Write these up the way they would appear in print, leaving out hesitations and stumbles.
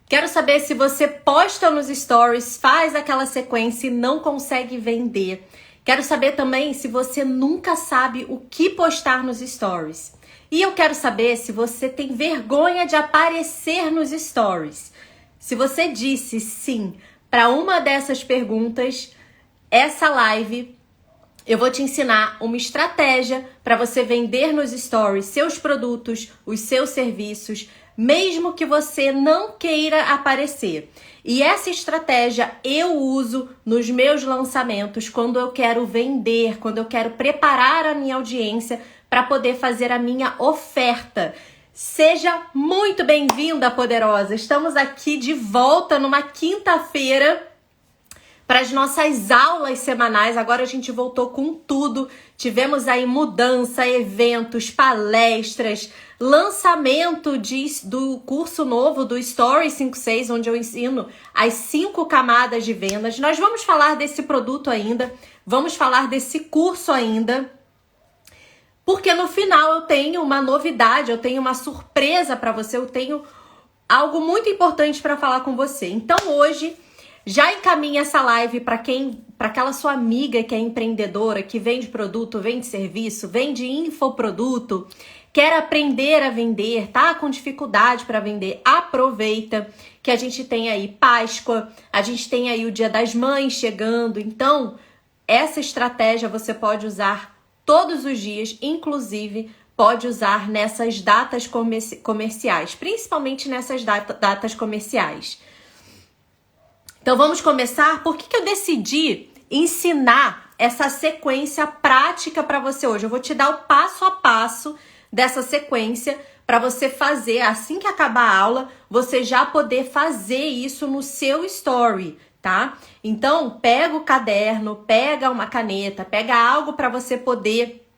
Quero saber se você posta nos stories, faz aquela sequência e não consegue vender. Quero saber também se você nunca sabe o que postar nos stories. E eu quero saber se você tem vergonha de aparecer nos stories. Se você disse sim para uma dessas perguntas, essa live eu vou te ensinar uma estratégia para você vender nos stories seus produtos, os seus serviços, mesmo que você não queira aparecer. E essa estratégia eu uso nos meus lançamentos quando eu quero vender, quando eu quero preparar a minha audiência para poder fazer a minha oferta. Seja muito bem-vinda, poderosa! Estamos aqui de volta numa quinta-feira para as nossas aulas semanais. Agora a gente voltou com tudo. Tivemos aí mudança, eventos, palestras, lançamento do curso novo do Story 56, onde eu ensino as 5 camadas de vendas. Nós vamos falar desse produto ainda, vamos falar desse curso ainda, porque no final eu tenho uma novidade, eu tenho uma surpresa para você, eu tenho algo muito importante para falar com você. Então hoje já encaminha essa live para aquela sua amiga que é empreendedora, que vende produto, vende serviço, vende infoproduto, quer aprender a vender, tá com dificuldade para vender. Aproveita que a gente tem aí Páscoa, a gente tem aí o Dia das Mães chegando. Então, essa estratégia você pode usar todos os dias, inclusive pode usar nessas datas comerciais, principalmente nessas datas comerciais. Então vamos começar. Por que eu decidi ensinar essa sequência prática para você hoje? Eu vou te dar o passo a passo dessa sequência para você fazer, assim que acabar a aula, você já poder fazer isso no seu story, tá? Então pega o caderno, pega uma caneta, pega algo para você poder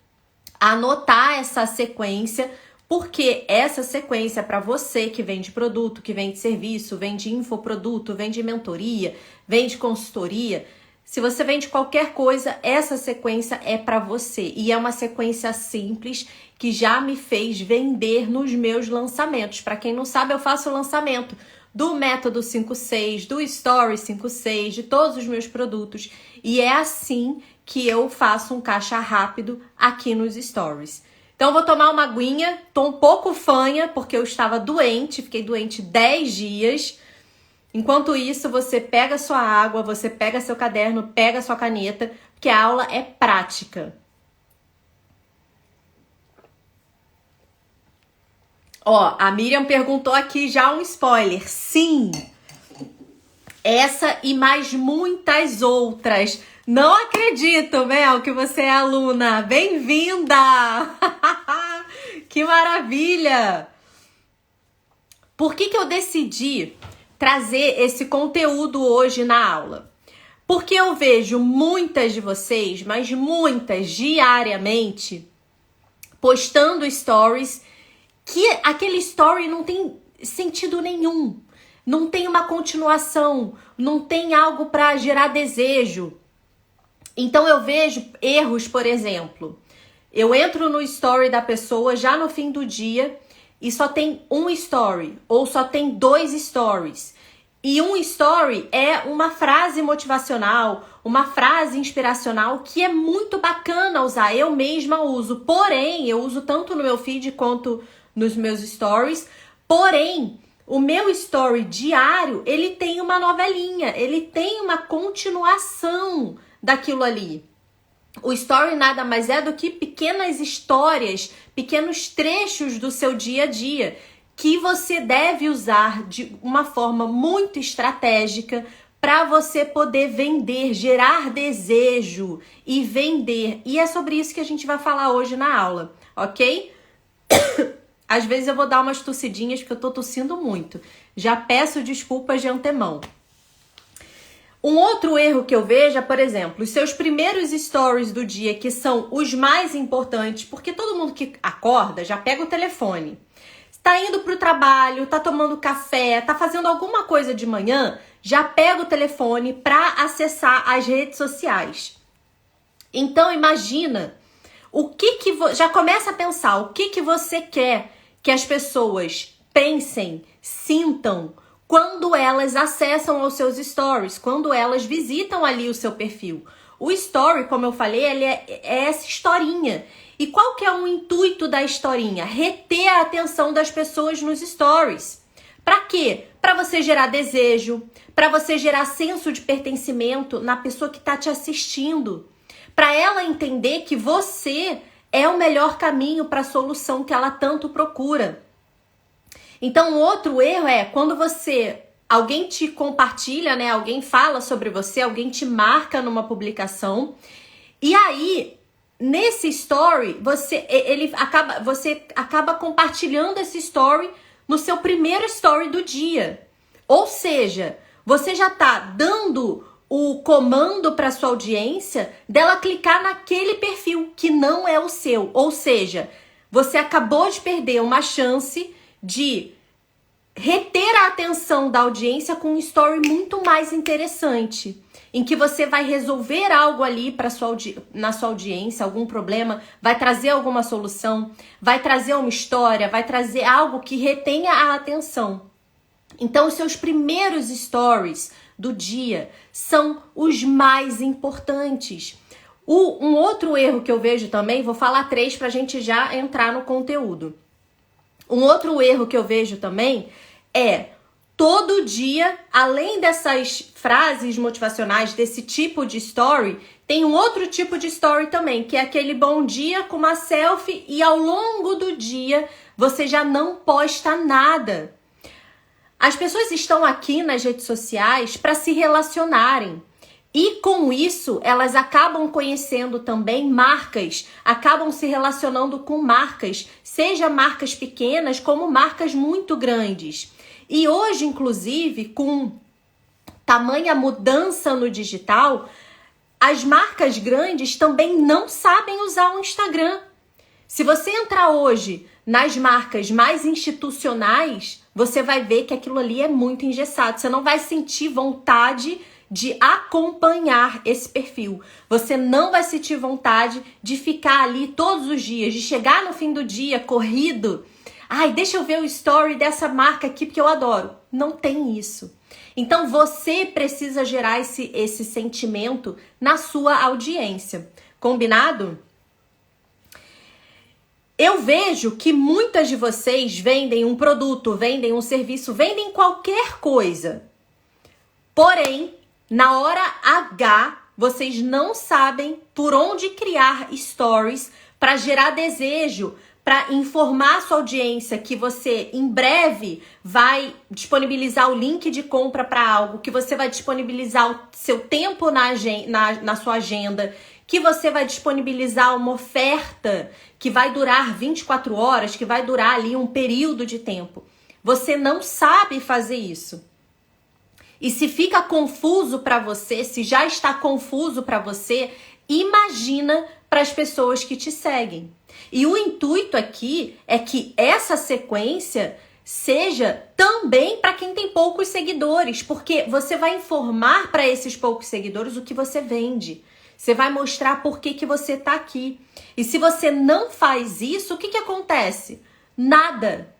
anotar essa sequência, porque essa sequência é para você que vende produto, que vende serviço, vende infoproduto, vende mentoria, vende consultoria. Se você vende qualquer coisa, essa sequência é para você. E é uma sequência simples que já me fez vender nos meus lançamentos. Para quem não sabe, eu faço o lançamento do Método 56, do Story 56, de todos os meus produtos. E é assim que eu faço um caixa rápido aqui nos Stories. Então, eu vou tomar uma aguinha, tô um pouco fanha, porque eu estava doente, fiquei doente 10 dias. Enquanto isso, você pega sua água, você pega seu caderno, pega sua caneta, porque a aula é prática. Ó, a Miriam perguntou aqui já um spoiler. Sim! Essa e mais muitas outras. Não acredito, Mel, que você é aluna. Bem-vinda! Que maravilha! Por que eu decidi trazer esse conteúdo hoje na aula? Porque eu vejo muitas de vocês, mas muitas diariamente, postando stories que aquele story não tem sentido nenhum. Não tem uma continuação, não tem algo para gerar desejo. Então eu vejo erros, por exemplo, eu entro no story da pessoa já no fim do dia e só tem um story ou só tem 2 stories. E um story é uma frase motivacional, uma frase inspiracional que é muito bacana usar. Eu mesma uso, porém, eu uso tanto no meu feed quanto nos meus stories. Porém, o meu story diário, ele tem uma novelinha, ele tem uma continuação daquilo ali. O story nada mais é do que pequenas histórias, pequenos trechos do seu dia a dia que você deve usar de uma forma muito estratégica para você poder vender, gerar desejo e vender. E é sobre isso que a gente vai falar hoje na aula, ok? Às vezes eu vou dar umas tossidinhas porque eu tô tossindo muito. Já peço desculpas de antemão. Um outro erro que eu vejo é, por exemplo, os seus primeiros stories do dia, que são os mais importantes, porque todo mundo que acorda já pega o telefone. Tá indo pro trabalho, tá tomando café, tá fazendo alguma coisa de manhã, já pega o telefone para acessar as redes sociais. Então imagina o que já começa a pensar o que você quer que as pessoas pensem, sintam quando elas acessam aos seus stories, quando elas visitam ali o seu perfil. O story, como eu falei, ele é essa historinha. E qual que é o intuito da historinha? Reter a atenção das pessoas nos stories. Para quê? Para você gerar desejo, para você gerar senso de pertencimento na pessoa que está te assistindo. Para ela entender que você é o melhor caminho para a solução que ela tanto procura. Então, outro erro é quando alguém te compartilha, né? Alguém fala sobre você, alguém te marca numa publicação. E aí, nesse story, você acaba compartilhando esse story no seu primeiro story do dia. Ou seja, você já está dando o comando para sua audiência dela clicar naquele perfil que não é o seu. Ou seja, você acabou de perder uma chance de reter a atenção da audiência com um story muito mais interessante, em que você vai resolver algo ali na sua audiência, algum problema, vai trazer alguma solução, vai trazer uma história, vai trazer algo que retenha a atenção. Então, os seus primeiros stories do dia são os mais importantes. Um outro erro que eu vejo também, vou falar 3 para a gente já entrar no conteúdo. Um outro erro que eu vejo também é todo dia, além dessas frases motivacionais, desse tipo de story, tem um outro tipo de story também, que é aquele bom dia com uma selfie e ao longo do dia você já não posta nada. As pessoas estão aqui nas redes sociais para se relacionarem. E com isso, elas acabam conhecendo também marcas, acabam se relacionando com marcas, seja marcas pequenas como marcas muito grandes. E hoje, inclusive, com tamanha mudança no digital, as marcas grandes também não sabem usar o Instagram. Se você entrar hoje nas marcas mais institucionais, você vai ver que aquilo ali é muito engessado. Você não vai sentir vontade de acompanhar esse perfil. Você não vai sentir vontade de ficar ali todos os dias, de chegar no fim do dia corrido. Ai, deixa eu ver o story dessa marca aqui porque eu adoro. Não tem isso. Então você precisa gerar esse sentimento na sua audiência. Combinado? Eu vejo que muitas de vocês vendem um produto, vendem um serviço, vendem qualquer coisa. Porém, na hora H, vocês não sabem por onde criar stories para gerar desejo, para informar a sua audiência que você em breve vai disponibilizar o link de compra para algo, que você vai disponibilizar o seu tempo na sua agenda, que você vai disponibilizar uma oferta que vai durar 24 horas, que vai durar ali um período de tempo. Você não sabe fazer isso. E se fica confuso para você, se já está confuso para você, imagina para as pessoas que te seguem. E o intuito aqui é que essa sequência seja também para quem tem poucos seguidores, porque você vai informar para esses poucos seguidores o que você vende. Você vai mostrar por que você está aqui. E se você não faz isso, o que acontece? Nada.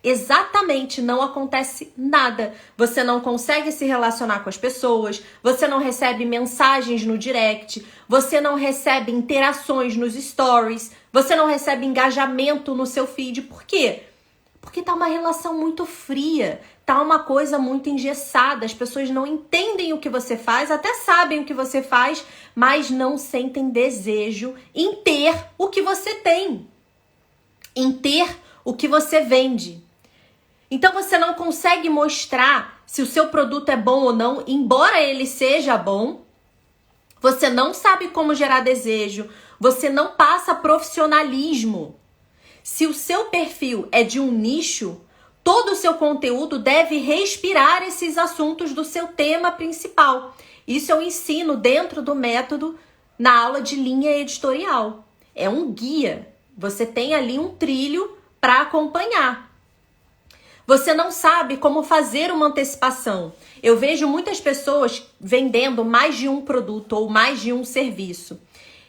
Exatamente, não acontece nada. Você não consegue se relacionar com as pessoas, você não recebe mensagens no direct, você não recebe interações nos stories, você não recebe engajamento no seu feed. Por quê? Porque tá uma relação muito fria, tá uma coisa muito engessada. As pessoas não entendem o que você faz, até sabem o que você faz, mas não sentem desejo em ter o que você tem, em ter o que você vende. Então você não consegue mostrar se o seu produto é bom ou não, embora ele seja bom. Você não sabe como gerar desejo, você não passa profissionalismo. Se o seu perfil é de um nicho, todo o seu conteúdo deve respirar esses assuntos do seu tema principal. Isso eu ensino dentro do método na aula de linha editorial. É um guia. Você tem ali um trilho para acompanhar. Você não sabe como fazer uma antecipação. Eu vejo muitas pessoas vendendo mais de um produto ou mais de um serviço.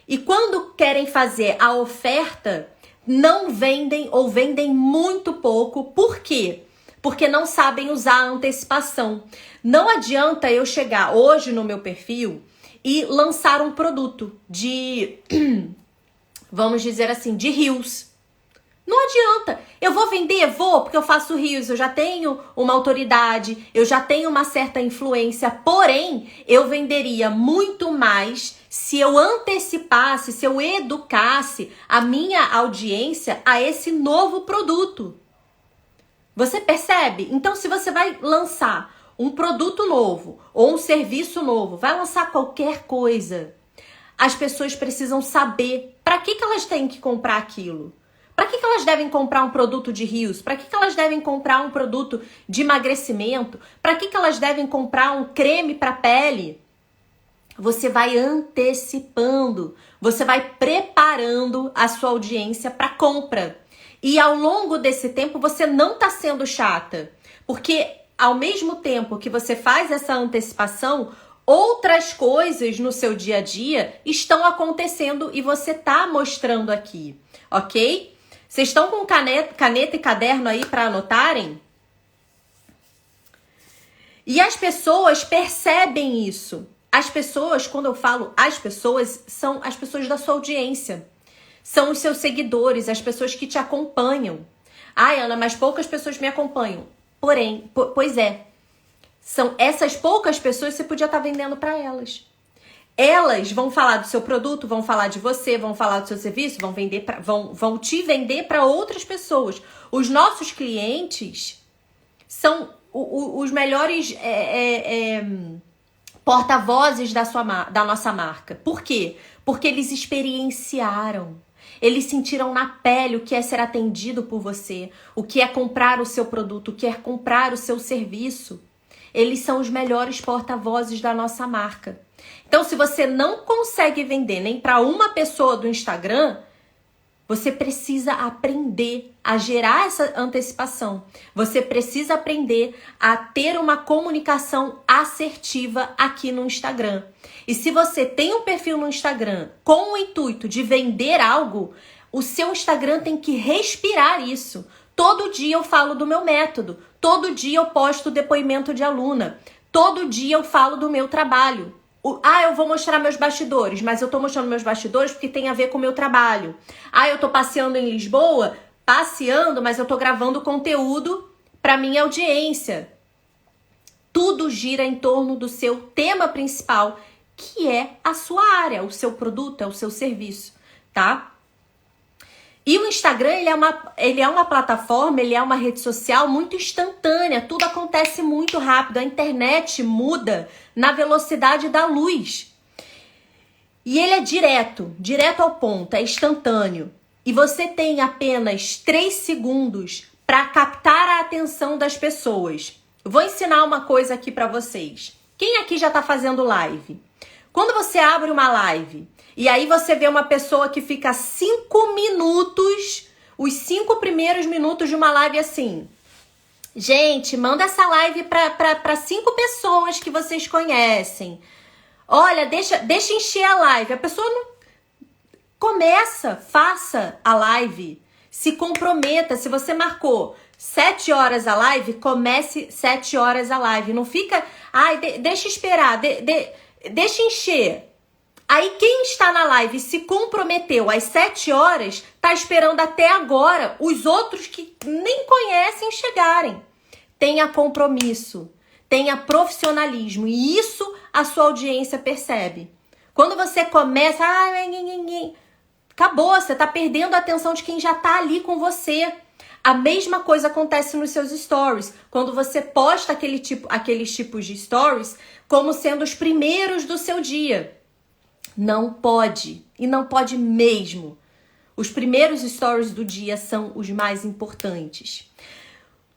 E quando querem fazer a oferta, não vendem ou vendem muito pouco. Por quê? porque não sabem usar a antecipação. Não adianta eu chegar hoje no meu perfil e lançar um produto de, vamos dizer assim, de Reels. Não adianta. Eu vou vender? Vou, porque eu faço Reels, eu já tenho uma autoridade, eu já tenho uma certa influência, porém, eu venderia muito mais se eu antecipasse, se eu educasse a minha audiência a esse novo produto. Você percebe? Então, se você vai lançar um produto novo ou um serviço novo, vai lançar qualquer coisa, as pessoas precisam saber para que elas têm que comprar aquilo. Para que elas devem comprar um produto de Reels? Para que elas devem comprar um produto de emagrecimento? Para que elas devem comprar um creme para pele? Você vai antecipando, você vai preparando a sua audiência para compra. E ao longo desse tempo você não está sendo chata, porque ao mesmo tempo que você faz essa antecipação, outras coisas no seu dia a dia estão acontecendo e você está mostrando aqui, ok? Vocês estão com caneta e caderno aí para anotarem? E as pessoas percebem isso. As pessoas, quando eu falo as pessoas, são as pessoas da sua audiência. São os seus seguidores, as pessoas que te acompanham. Ai, Ana, mas poucas pessoas me acompanham. Porém, pois é. São essas poucas pessoas que você podia estar vendendo para elas. Elas vão falar do seu produto, vão falar de você, vão falar do seu serviço, vão te vender para outras pessoas. Os nossos clientes são os melhores porta-vozes da nossa marca. Por quê? Porque eles experienciaram. Eles sentiram na pele o que é ser atendido por você, o que é comprar o seu produto, o que é comprar o seu serviço. Eles são os melhores porta-vozes da nossa marca. Então, se você não consegue vender nem para uma pessoa do Instagram, você precisa aprender a gerar essa antecipação. Você precisa aprender a ter uma comunicação assertiva aqui no Instagram. E se você tem um perfil no Instagram com o intuito de vender algo, o seu Instagram tem que respirar isso. Todo dia eu falo do meu método. Todo dia eu posto depoimento de aluna. Todo dia eu falo do meu trabalho. Eu vou mostrar meus bastidores, mas eu tô mostrando meus bastidores porque tem a ver com o meu trabalho. Eu tô passeando em Lisboa, mas eu tô gravando conteúdo para minha audiência. Tudo gira em torno do seu tema principal, que é a sua área, o seu produto, é o seu serviço, tá? E o Instagram, ele é uma plataforma, ele é uma rede social muito instantânea, tudo acontece muito rápido, a internet muda na velocidade da luz. E ele é direto ao ponto, é instantâneo. E você tem apenas 3 segundos para captar a atenção das pessoas. Eu vou ensinar uma coisa aqui para vocês. Quem aqui já está fazendo live? Quando você abre uma live e aí você vê uma pessoa que fica 5 minutos, os 5 primeiros minutos de uma live assim. Gente, manda essa live para 5 pessoas que vocês conhecem. Olha, deixa encher a live. A pessoa não... Começa, faça a live. Se comprometa. Se você marcou 7 horas a live, comece 7 horas a live. Não fica... deixa esperar, deixa encher. Aí quem está na live e se comprometeu às 7 horas, tá esperando até agora os outros que nem conhecem chegarem. Tenha compromisso, tenha profissionalismo e isso a sua audiência percebe. Quando você começa, acabou, você tá perdendo a atenção de quem já tá ali com você. A mesma coisa acontece nos seus stories. Quando você posta aqueles tipos de stories como sendo os primeiros do seu dia. Não pode, e não pode mesmo. Os primeiros stories do dia são os mais importantes.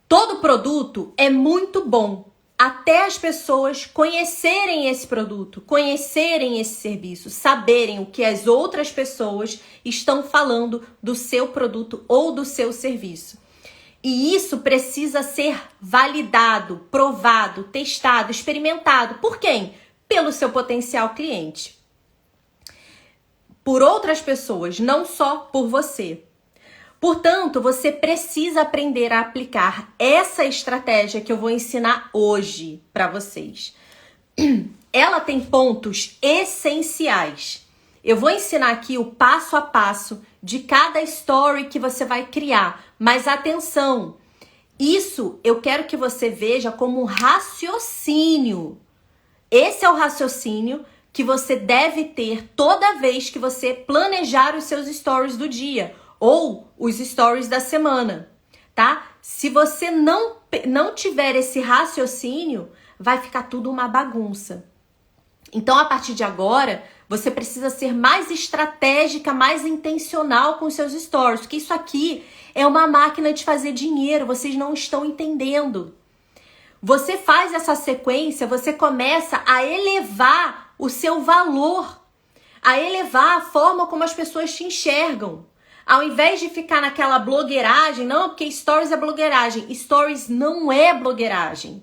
Todo produto é muito bom, até as pessoas conhecerem esse produto, conhecerem esse serviço, saberem o que as outras pessoas estão falando do seu produto ou do seu serviço. E isso precisa ser validado, provado, testado, experimentado. Por quem? Pelo seu potencial cliente. Por outras pessoas, não só por você. Portanto, você precisa aprender a aplicar essa estratégia que eu vou ensinar hoje para vocês. Ela tem pontos essenciais. Eu vou ensinar aqui o passo a passo de cada story que você vai criar. Mas atenção, isso eu quero que você veja como um raciocínio. Esse é o raciocínio que você deve ter toda vez que você planejar os seus stories do dia ou os stories da semana, tá? Se você não tiver esse raciocínio, vai ficar tudo uma bagunça. Então, a partir de agora, você precisa ser mais estratégica, mais intencional com os seus stories, porque isso aqui é uma máquina de fazer dinheiro, vocês não estão entendendo. Você faz essa sequência, você começa a elevar o seu valor, a elevar a forma como as pessoas te enxergam. Ao invés de ficar naquela blogueiragem, não, porque stories é blogueiragem. Stories não é blogueiragem.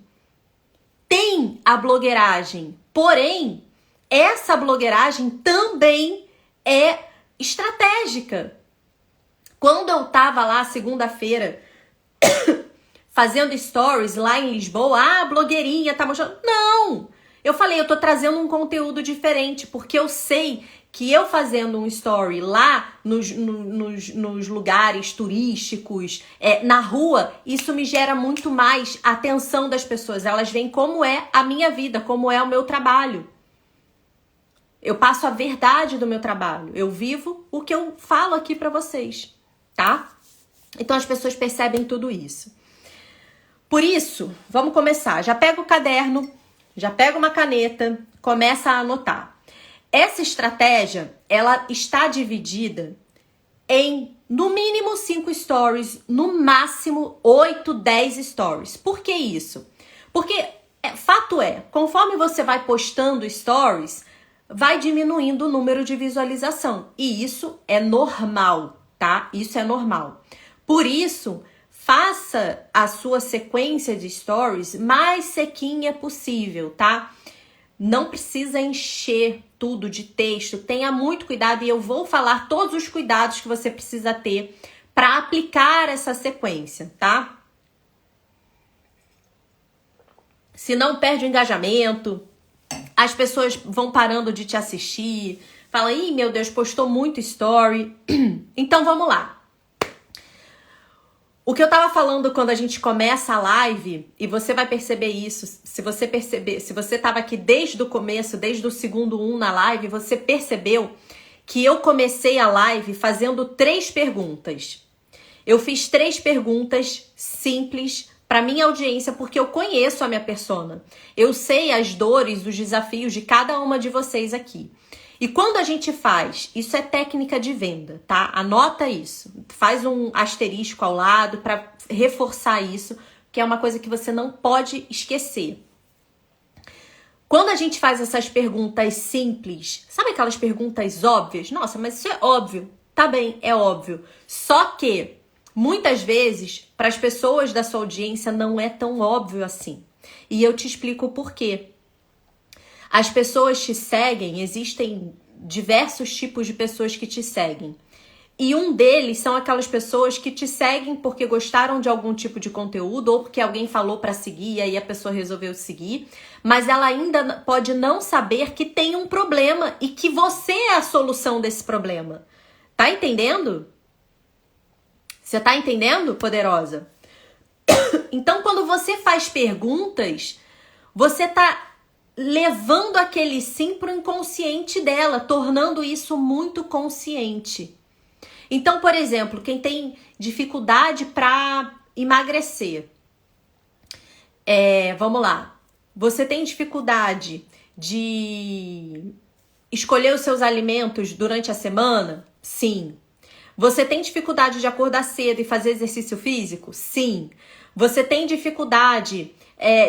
Tem a blogueiragem, porém, essa blogueiragem também é estratégica. Quando eu tava lá segunda-feira fazendo stories lá em Lisboa, blogueirinha tá mostrando. Não! Eu falei, eu tô trazendo um conteúdo diferente, porque eu sei que eu fazendo um story lá nos lugares turísticos, na rua, isso me gera muito mais atenção das pessoas. Elas veem como é a minha vida, como é o meu trabalho. Eu passo a verdade do meu trabalho. Eu vivo o que eu falo aqui pra vocês, tá? Então as pessoas percebem tudo isso. Por isso, vamos começar. Já pega o caderno, já pega uma caneta, começa a anotar. Essa estratégia, ela está dividida em, no mínimo, 5 stories, no máximo 8, 10 stories. Por que isso? Porque, fato é, conforme você vai postando stories, vai diminuindo o número de visualização. E isso é normal, tá? Isso é normal. Por isso, faça a sua sequência de stories mais sequinha possível, tá? Não precisa encher tudo de texto, tenha muito cuidado e eu vou falar todos os cuidados que você precisa ter para aplicar essa sequência, tá? Se não perde o engajamento, as pessoas vão parando de te assistir, fala, ih, meu Deus, postou muito story. Então vamos lá. O que eu tava falando quando a gente começa a live, e você vai perceber isso, se você tava aqui desde o começo, desde o segundo 1 na live, você percebeu que eu comecei a live fazendo 3 perguntas. Eu fiz 3 perguntas simples para minha audiência, porque eu conheço a minha persona. Eu sei as dores, os desafios de cada uma de vocês aqui. E quando a gente faz, isso é técnica de venda, tá? Anota isso, faz um asterisco ao lado para reforçar isso, que é uma coisa que você não pode esquecer. Quando a gente faz essas perguntas simples, sabe aquelas perguntas óbvias? Nossa, mas isso é óbvio. Tá bem, é óbvio. Só que, muitas vezes, para as pessoas da sua audiência não é tão óbvio assim. E eu te explico o porquê. As pessoas te seguem, existem diversos tipos de pessoas que te seguem. E um deles são aquelas pessoas que te seguem porque gostaram de algum tipo de conteúdo ou porque alguém falou para seguir e aí a pessoa resolveu seguir. Mas ela ainda pode não saber que tem um problema e que você é a solução desse problema. Tá entendendo? Você tá entendendo, poderosa? Então, quando você faz perguntas, você tá levando aquele sim pro inconsciente dela, tornando isso muito consciente. Então, por exemplo, quem tem dificuldade para emagrecer, vamos lá, você tem dificuldade de escolher os seus alimentos durante a semana? Sim. Você tem dificuldade de acordar cedo e fazer exercício físico? Sim. Você tem dificuldade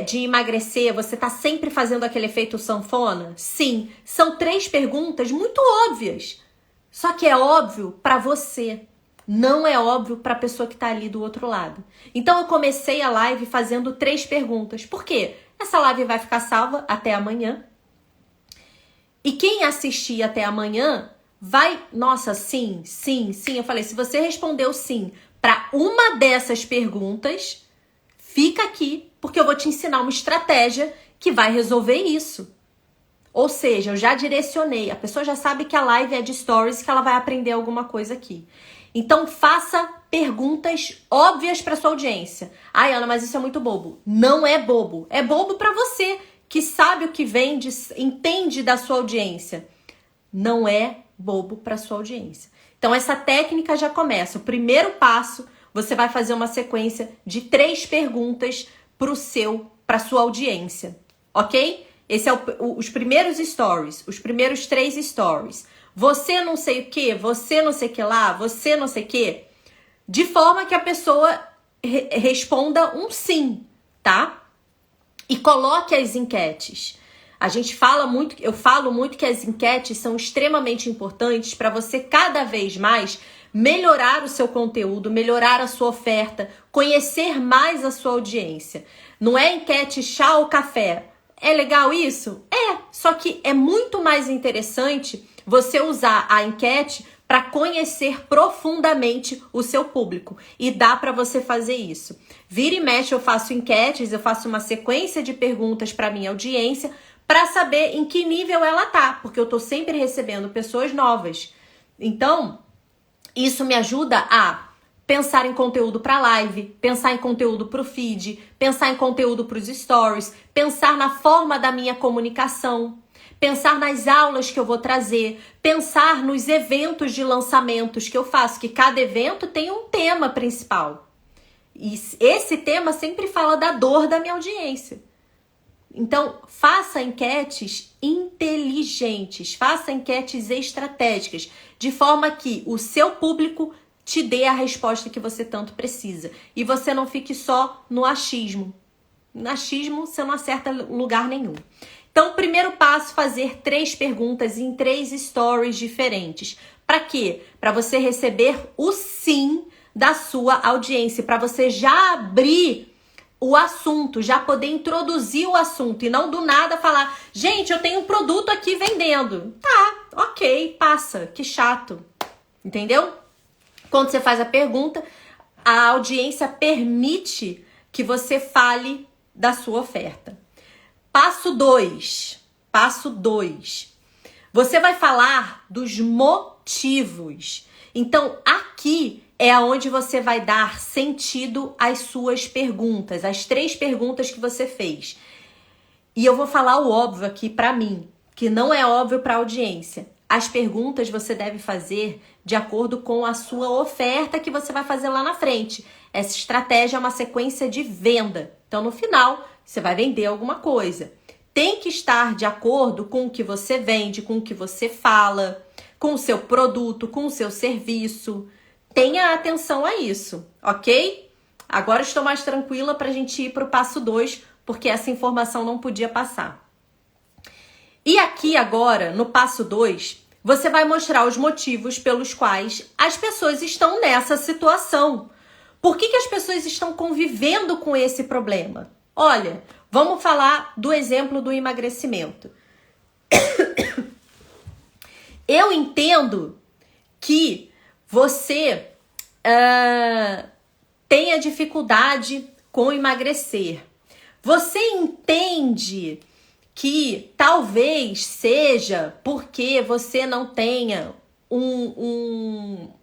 de emagrecer? Você tá sempre fazendo aquele efeito sanfona? Sim. São 3 perguntas muito óbvias. Só que é óbvio para você. Não é óbvio para a pessoa que tá ali do outro lado. Então eu comecei a live fazendo 3 perguntas. Por quê? Essa live vai ficar salva até amanhã. E quem assistir até amanhã vai... Nossa, sim, sim, sim. Eu falei, se você respondeu sim para uma dessas perguntas, fica aqui, porque eu vou te ensinar uma estratégia que vai resolver isso. Ou seja, eu já direcionei, a pessoa já sabe que a live é de stories, que ela vai aprender alguma coisa aqui. Então, faça perguntas óbvias para sua audiência. Ai, Ana, mas isso é muito bobo. Não é bobo. É bobo para você, que sabe o que vende, entende da sua audiência. Não é bobo para sua audiência. Então, essa técnica já começa. O primeiro passo, você vai fazer uma sequência de 3 perguntas para sua audiência. Ok? Esse é os primeiros stories, os primeiros 3 stories. Você não sei o que, você não sei o que lá, você não sei o que. De forma que a pessoa responda um sim, tá? E coloque as enquetes. Eu falo muito que as enquetes são extremamente importantes para você cada vez mais melhorar o seu conteúdo, melhorar a sua oferta, conhecer mais a sua audiência. Não é enquete chá ou café. É legal isso? É, só que é muito mais interessante você usar a enquete para conhecer profundamente o seu público. E dá para você fazer isso. Vira e mexe, eu faço enquetes, eu faço uma sequência de perguntas para minha audiência para saber em que nível ela tá, porque eu tô sempre recebendo pessoas novas. Então, isso me ajuda a pensar em conteúdo para live, pensar em conteúdo para o feed, pensar em conteúdo para os stories, pensar na forma da minha comunicação, pensar nas aulas que eu vou trazer, pensar nos eventos de lançamentos que eu faço, que cada evento tem um tema principal. E esse tema sempre fala da dor da minha audiência. Então, faça enquetes inteligentes, faça enquetes estratégicas, de forma que o seu público te dê a resposta que você tanto precisa. E você não fique só no achismo. No achismo, você não acerta lugar nenhum. Então, primeiro passo, fazer 3 perguntas em 3 stories diferentes. Para quê? Para você receber o sim da sua audiência, para você já abrir o assunto, já poder introduzir o assunto e não do nada falar, gente, eu tenho um produto aqui vendendo. Tá, ok, passa, que chato. Entendeu? Quando você faz a pergunta, a audiência permite que você fale da sua oferta. Passo 2. Você vai falar dos motivos. Então, aqui é onde você vai dar sentido às suas perguntas, às 3 perguntas que você fez. E eu vou falar o óbvio aqui para mim, que não é óbvio para a audiência. As perguntas você deve fazer de acordo com a sua oferta que você vai fazer lá na frente. Essa estratégia é uma sequência de venda. Então, no final, você vai vender alguma coisa. Tem que estar de acordo com o que você vende, com o que você fala, com o seu produto, com o seu serviço. Tenha atenção a isso, ok? Agora estou mais tranquila para a gente ir para o passo 2, porque essa informação não podia passar. E aqui agora, no passo 2, você vai mostrar os motivos pelos quais as pessoas estão nessa situação. Por que as pessoas estão convivendo com esse problema? Olha, vamos falar do exemplo do emagrecimento. Eu entendo que você tenha dificuldade com emagrecer. Você entende que talvez seja porque você não tenha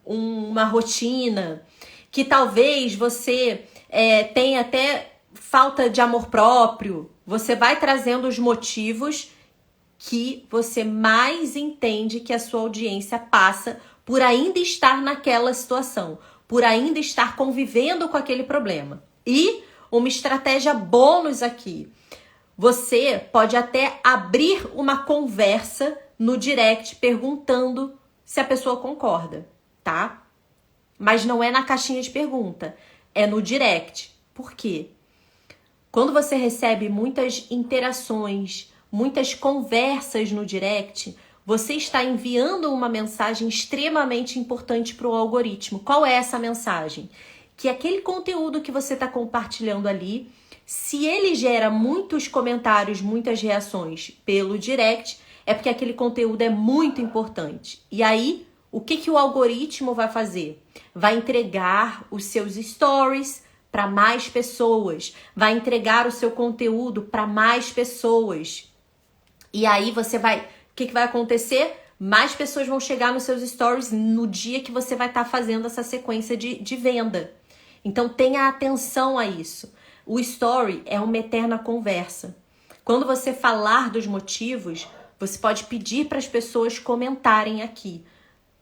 uma rotina, que talvez você tenha até falta de amor próprio. Você vai trazendo os motivos que você mais entende que a sua audiência passa por ainda estar naquela situação, por ainda estar convivendo com aquele problema. E uma estratégia bônus aqui. Você pode até abrir uma conversa no direct perguntando se a pessoa concorda, tá? Mas não é na caixinha de pergunta, é no direct. Por quê? Quando você recebe muitas interações, muitas conversas no direct, você está enviando uma mensagem extremamente importante para o algoritmo. Qual é essa mensagem? Que aquele conteúdo que você está compartilhando ali, se ele gera muitos comentários, muitas reações pelo direct, é porque aquele conteúdo é muito importante. E aí, o que o algoritmo vai fazer? Vai entregar os seus stories para mais pessoas, vai entregar o seu conteúdo para mais pessoas. E aí você vai, o que vai acontecer? Mais pessoas vão chegar nos seus stories no dia que você vai estar fazendo essa sequência de venda. Então tenha atenção a isso. O story é uma eterna conversa. Quando você falar dos motivos, você pode pedir para as pessoas comentarem aqui.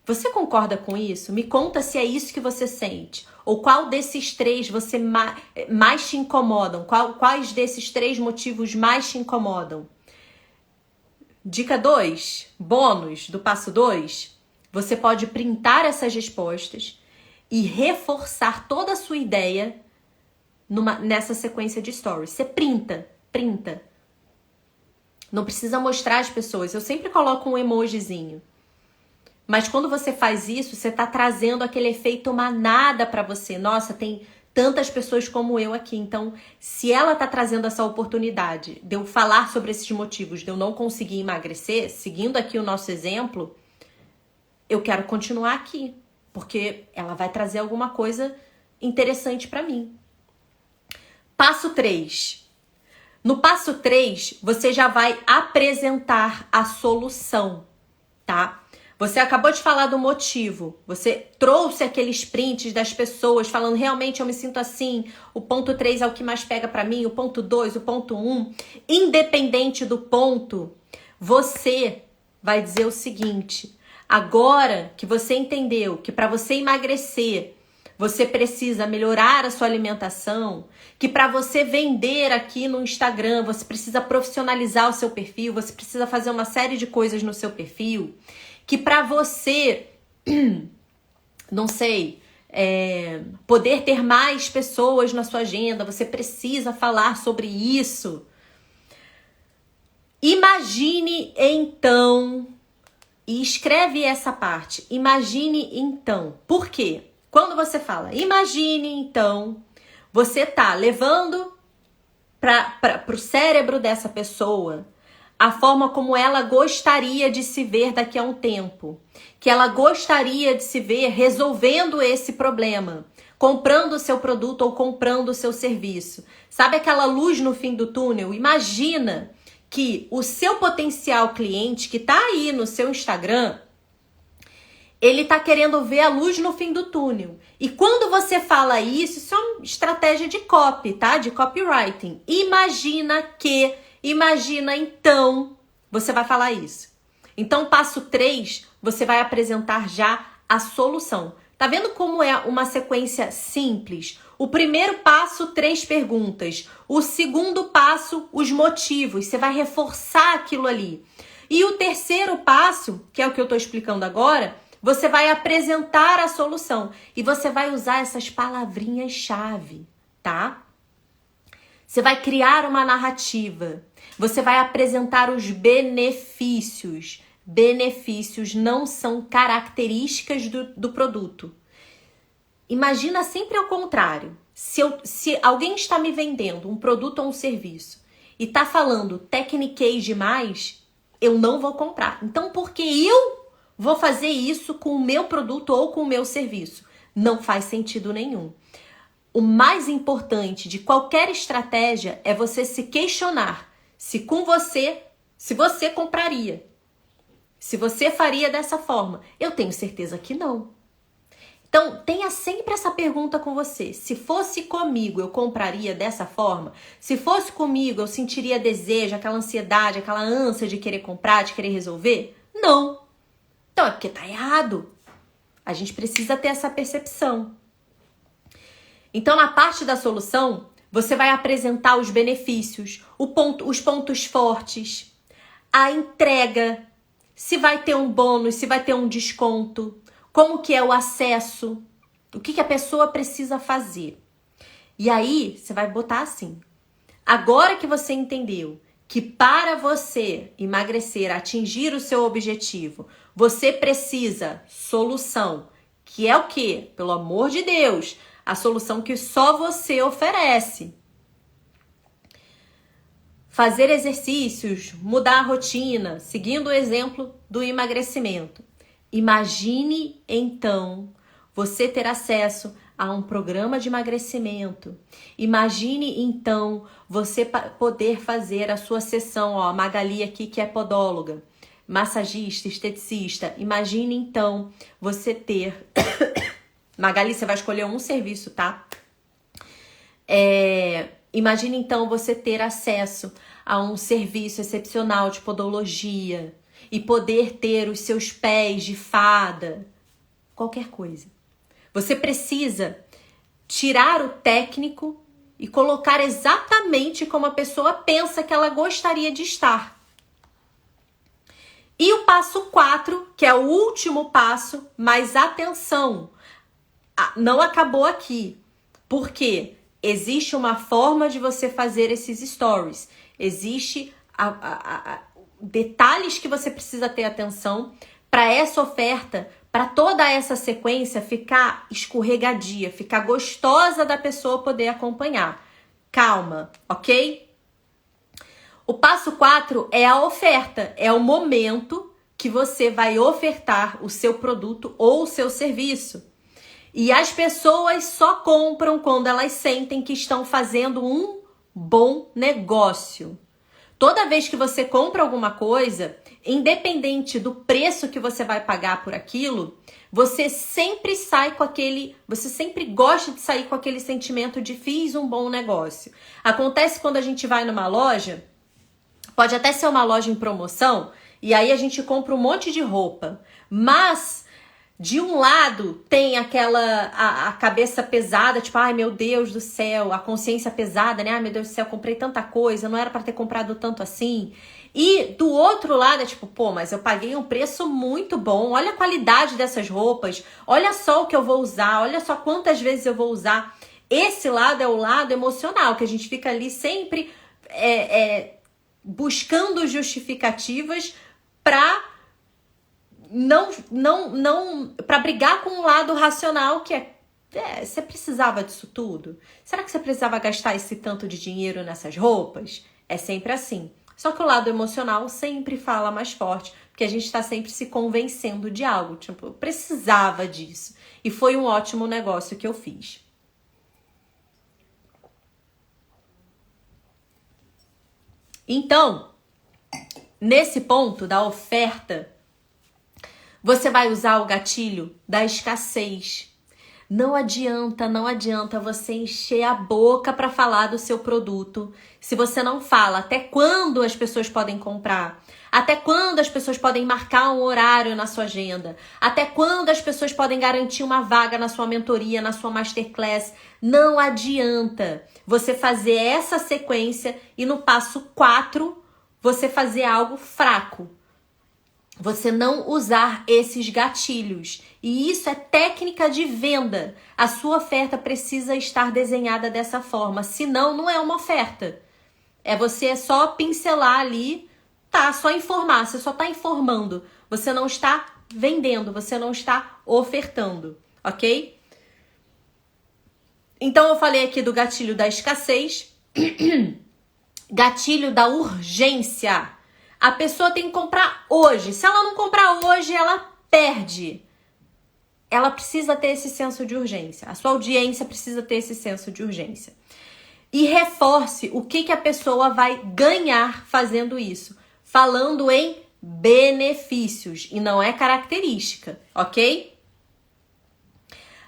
Você concorda com isso? Me conta se é isso que você sente. Ou qual desses três você mais te incomodam? Quais desses três motivos mais te incomodam? Dica 2, bônus do passo 2. Você pode printar essas respostas e reforçar toda a sua ideia nessa sequência de stories. Você printa. Não precisa mostrar às pessoas. Eu sempre coloco um emojizinho. Mas quando você faz isso, você está trazendo aquele efeito manada para você. Nossa, tem tantas pessoas como eu aqui. Então, se ela está trazendo essa oportunidade de eu falar sobre esses motivos, de eu não conseguir emagrecer, seguindo aqui o nosso exemplo, eu quero continuar aqui. Porque ela vai trazer alguma coisa interessante para mim. Passo 3. No passo 3, você já vai apresentar a solução, tá? Você acabou de falar do motivo, você trouxe aqueles prints das pessoas falando realmente eu me sinto assim, o ponto 3 é o que mais pega pra mim, o ponto 2, o ponto 1. Independente do ponto, você vai dizer o seguinte, agora que você entendeu que para você emagrecer, você precisa melhorar a sua alimentação, que para você vender aqui no Instagram, você precisa profissionalizar o seu perfil, você precisa fazer uma série de coisas no seu perfil, que para você, não sei, poder ter mais pessoas na sua agenda, você precisa falar sobre isso. Imagine então, e escreve essa parte, imagine então. Por quê? Quando você fala, imagine então, você tá levando para o cérebro dessa pessoa a forma como ela gostaria de se ver daqui a um tempo. Que ela gostaria de se ver resolvendo esse problema, comprando o seu produto ou comprando o seu serviço. Sabe aquela luz no fim do túnel? Imagina que o seu potencial cliente que tá aí no seu Instagram, ele tá querendo ver a luz no fim do túnel. E quando você fala isso é uma estratégia de copy, tá? De copywriting. Imagina então, você vai falar isso. Então, passo 3, você vai apresentar já a solução. Tá vendo como é uma sequência simples? O primeiro passo, 3 perguntas. O segundo passo, os motivos. Você vai reforçar aquilo ali. E o terceiro passo, que é o que eu tô explicando agora, você vai apresentar a solução e você vai usar essas palavrinhas-chave, tá? Você vai criar uma narrativa, você vai apresentar os benefícios. Benefícios não são características do produto. Imagina sempre ao contrário. Se alguém está me vendendo um produto ou um serviço e está falando tecniquez demais, eu não vou comprar. Então, por que eu vou fazer isso com o meu produto ou com o meu serviço? Não faz sentido nenhum. O mais importante de qualquer estratégia é você se questionar se você compraria. Se você faria dessa forma. Eu tenho certeza que não. Então, tenha sempre essa pergunta com você. Se fosse comigo, eu compraria dessa forma? Se fosse comigo, eu sentiria desejo, aquela ansiedade, aquela ânsia de querer comprar, de querer resolver? Não. Então, é porque tá errado. A gente precisa ter essa percepção. Então, na parte da solução, você vai apresentar os benefícios, os pontos fortes, a entrega, se vai ter um bônus, se vai ter um desconto, como que é o acesso, o que a pessoa precisa fazer. E aí, você vai botar assim, agora que você entendeu que para você emagrecer, atingir o seu objetivo, você precisa solução, que é o quê? Pelo amor de Deus, a solução que só você oferece. Fazer exercícios, mudar a rotina, seguindo o exemplo do emagrecimento. Imagine, então, você ter acesso a um programa de emagrecimento. Imagine, então, você poder fazer a sua sessão, ó, a Magali aqui que é podóloga, massagista, esteticista. Imagine, então, você ter... Magali, você vai escolher um serviço, tá? Imagine, então, você ter acesso a um serviço excepcional de podologia e poder ter os seus pés de fada, qualquer coisa. Você precisa tirar o técnico e colocar exatamente como a pessoa pensa que ela gostaria de estar. E o passo 4, que é o último passo, mas atenção, não acabou aqui. Por quê? Existe uma forma de você fazer esses stories. Existe detalhes que você precisa ter atenção para essa oferta, para toda essa sequência ficar escorregadia, ficar gostosa da pessoa poder acompanhar. Calma, ok? O passo 4 é a oferta, é o momento que você vai ofertar o seu produto ou o seu serviço. E as pessoas só compram quando elas sentem que estão fazendo um bom negócio. Toda vez que você compra alguma coisa, independente do preço que você vai pagar por aquilo, você sempre você sempre gosta de sair com aquele sentimento de fiz um bom negócio. Acontece quando a gente vai numa loja, pode até ser uma loja em promoção, e aí a gente compra um monte de roupa, mas de um lado tem a cabeça pesada, tipo, ai meu Deus do céu, a consciência pesada, né? Ai meu Deus do céu, comprei tanta coisa, não era para ter comprado tanto assim. E do outro lado é tipo, pô, mas eu paguei um preço muito bom, olha a qualidade dessas roupas, olha só o que eu vou usar, olha só quantas vezes eu vou usar. Esse lado é o lado emocional, que a gente fica ali sempre buscando justificativas para para brigar com um lado racional que você precisava disso tudo? Será que você precisava gastar esse tanto de dinheiro nessas roupas? É sempre assim. Só que o lado emocional sempre fala mais forte, porque a gente está sempre se convencendo de algo. Tipo, eu precisava disso. E foi um ótimo negócio que eu fiz. Então, nesse ponto da oferta, você vai usar o gatilho da escassez. Não adianta você encher a boca para falar do seu produto se você não fala até quando as pessoas podem comprar, até quando as pessoas podem marcar um horário na sua agenda, até quando as pessoas podem garantir uma vaga na sua mentoria, na sua masterclass. Não adianta você fazer essa sequência e no passo 4 você fazer algo fraco. Você não usar esses gatilhos. E isso é técnica de venda. A sua oferta precisa estar desenhada dessa forma. Senão, não é uma oferta. Você só pincelar ali, tá? Só informar. Você só está informando. Você não está vendendo. Você não está ofertando. Ok? Então, eu falei aqui do gatilho da escassez. Gatilho da urgência. A pessoa tem que comprar hoje. Se ela não comprar hoje, ela perde. Ela precisa ter esse senso de urgência. A sua audiência precisa ter esse senso de urgência. E reforce o que a pessoa vai ganhar fazendo isso. Falando em benefícios. E não é característica, ok?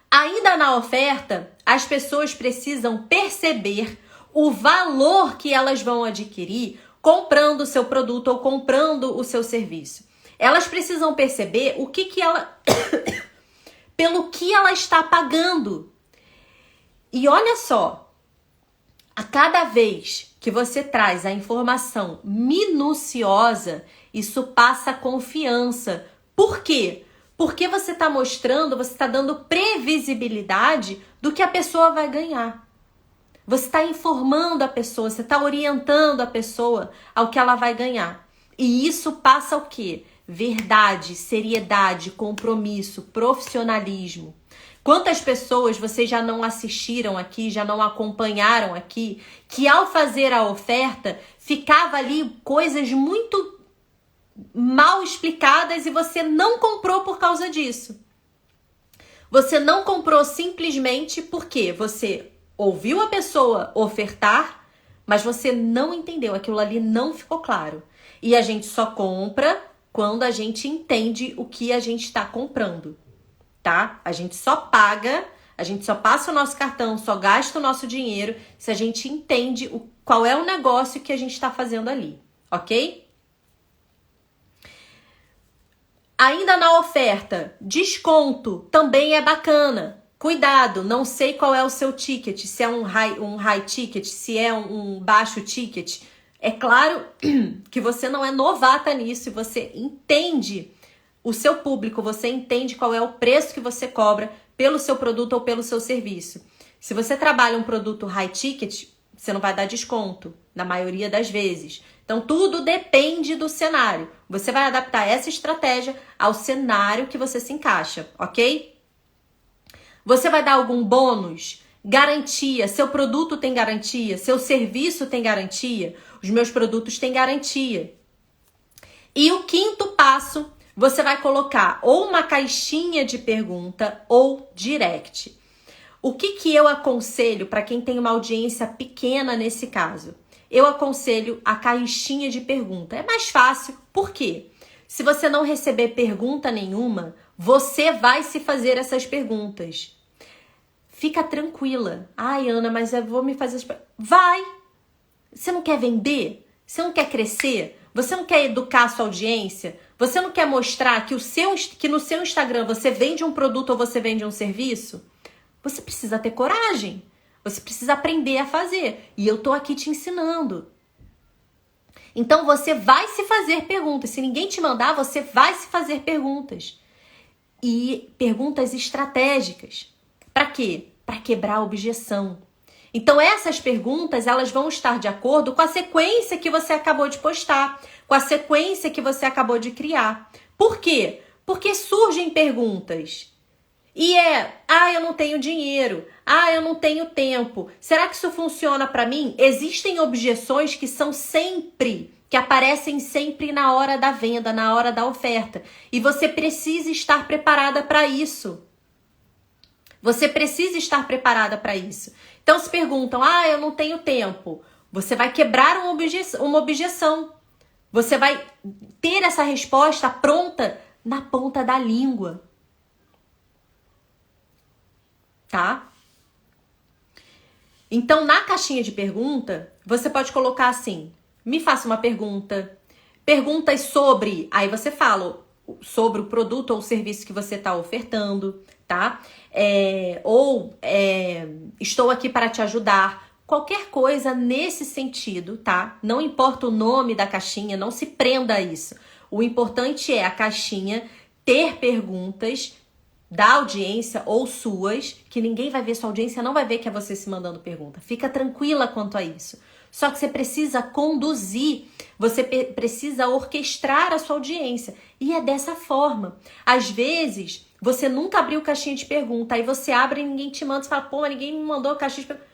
Ainda na oferta, as pessoas precisam perceber o valor que elas vão adquirir comprando o seu produto ou comprando o seu serviço. Elas precisam perceber o que ela pelo que ela está pagando. E olha só, a cada vez que você traz a informação minuciosa, isso passa confiança. Por quê? Porque você está mostrando, você está dando previsibilidade do que a pessoa vai ganhar. Você está informando a pessoa, você está orientando a pessoa ao que ela vai ganhar. E isso passa o quê? Verdade, seriedade, compromisso, profissionalismo. Quantas pessoas vocês já não assistiram aqui, já não acompanharam aqui, que ao fazer a oferta ficava ali coisas muito mal explicadas e você não comprou por causa disso. Você não comprou simplesmente porque você ouviu a pessoa ofertar, mas você não entendeu, aquilo ali não ficou claro. E a gente só compra quando a gente entende o que a gente está comprando, tá? A gente só paga, a gente só passa o nosso cartão, só gasta o nosso dinheiro se a gente entende qual é o negócio que a gente está fazendo ali, ok? Ainda na oferta, desconto também é bacana. Cuidado, não sei qual é o seu ticket, se é um high ticket, se é um baixo ticket. É claro que você não é novata nisso e você entende o seu público, você entende qual é o preço que você cobra pelo seu produto ou pelo seu serviço. Se você trabalha um produto high ticket, você não vai dar desconto, na maioria das vezes. Então, tudo depende do cenário. Você vai adaptar essa estratégia ao cenário que você se encaixa, ok? Você vai dar algum bônus? Garantia. Seu produto tem garantia? Seu serviço tem garantia? Os meus produtos têm garantia. E o quinto passo, você vai colocar ou uma caixinha de pergunta ou direct. O que eu aconselho para quem tem uma audiência pequena nesse caso? Eu aconselho a caixinha de pergunta. É mais fácil, por quê? Se você não receber pergunta nenhuma, você vai se fazer essas perguntas. Fica tranquila. Ai, Ana, mas eu vou me fazer... Vai! Você não quer vender? Você não quer crescer? Você não quer educar a sua audiência? Você não quer mostrar que no seu Instagram você vende um produto ou você vende um serviço? Você precisa ter coragem. Você precisa aprender a fazer. E eu tô aqui te ensinando. Então você vai se fazer perguntas. Se ninguém te mandar, você vai se fazer perguntas. E perguntas estratégicas. Para quê? Para quebrar a objeção. Então essas perguntas, elas vão estar de acordo com a sequência que você acabou de postar, com a sequência que você acabou de criar. Por quê? Porque surgem perguntas. E eu não tenho dinheiro, eu não tenho tempo. Será que isso funciona para mim? Existem objeções que aparecem sempre na hora da venda, na hora da oferta. E você precisa estar preparada para isso. Você precisa estar preparada para isso. Então se perguntam, eu não tenho tempo. Você vai quebrar uma objeção. Você vai ter essa resposta pronta na ponta da língua. Tá? Então, na caixinha de pergunta, você pode colocar assim, me faça uma pergunta, perguntas sobre, aí você fala sobre o produto ou o serviço que você está ofertando, tá? Estou aqui para te ajudar, qualquer coisa nesse sentido, tá? Não importa o nome da caixinha, não se prenda a isso. O importante é a caixinha ter perguntas da audiência ou suas, que ninguém vai ver, sua audiência não vai ver que é você se mandando pergunta. Fica tranquila quanto a isso. Só que você precisa conduzir, você precisa orquestrar a sua audiência. E é dessa forma. Às vezes, você nunca abriu caixinha de pergunta, aí você abre e ninguém te manda, você fala, mas ninguém me mandou caixinha de pergunta.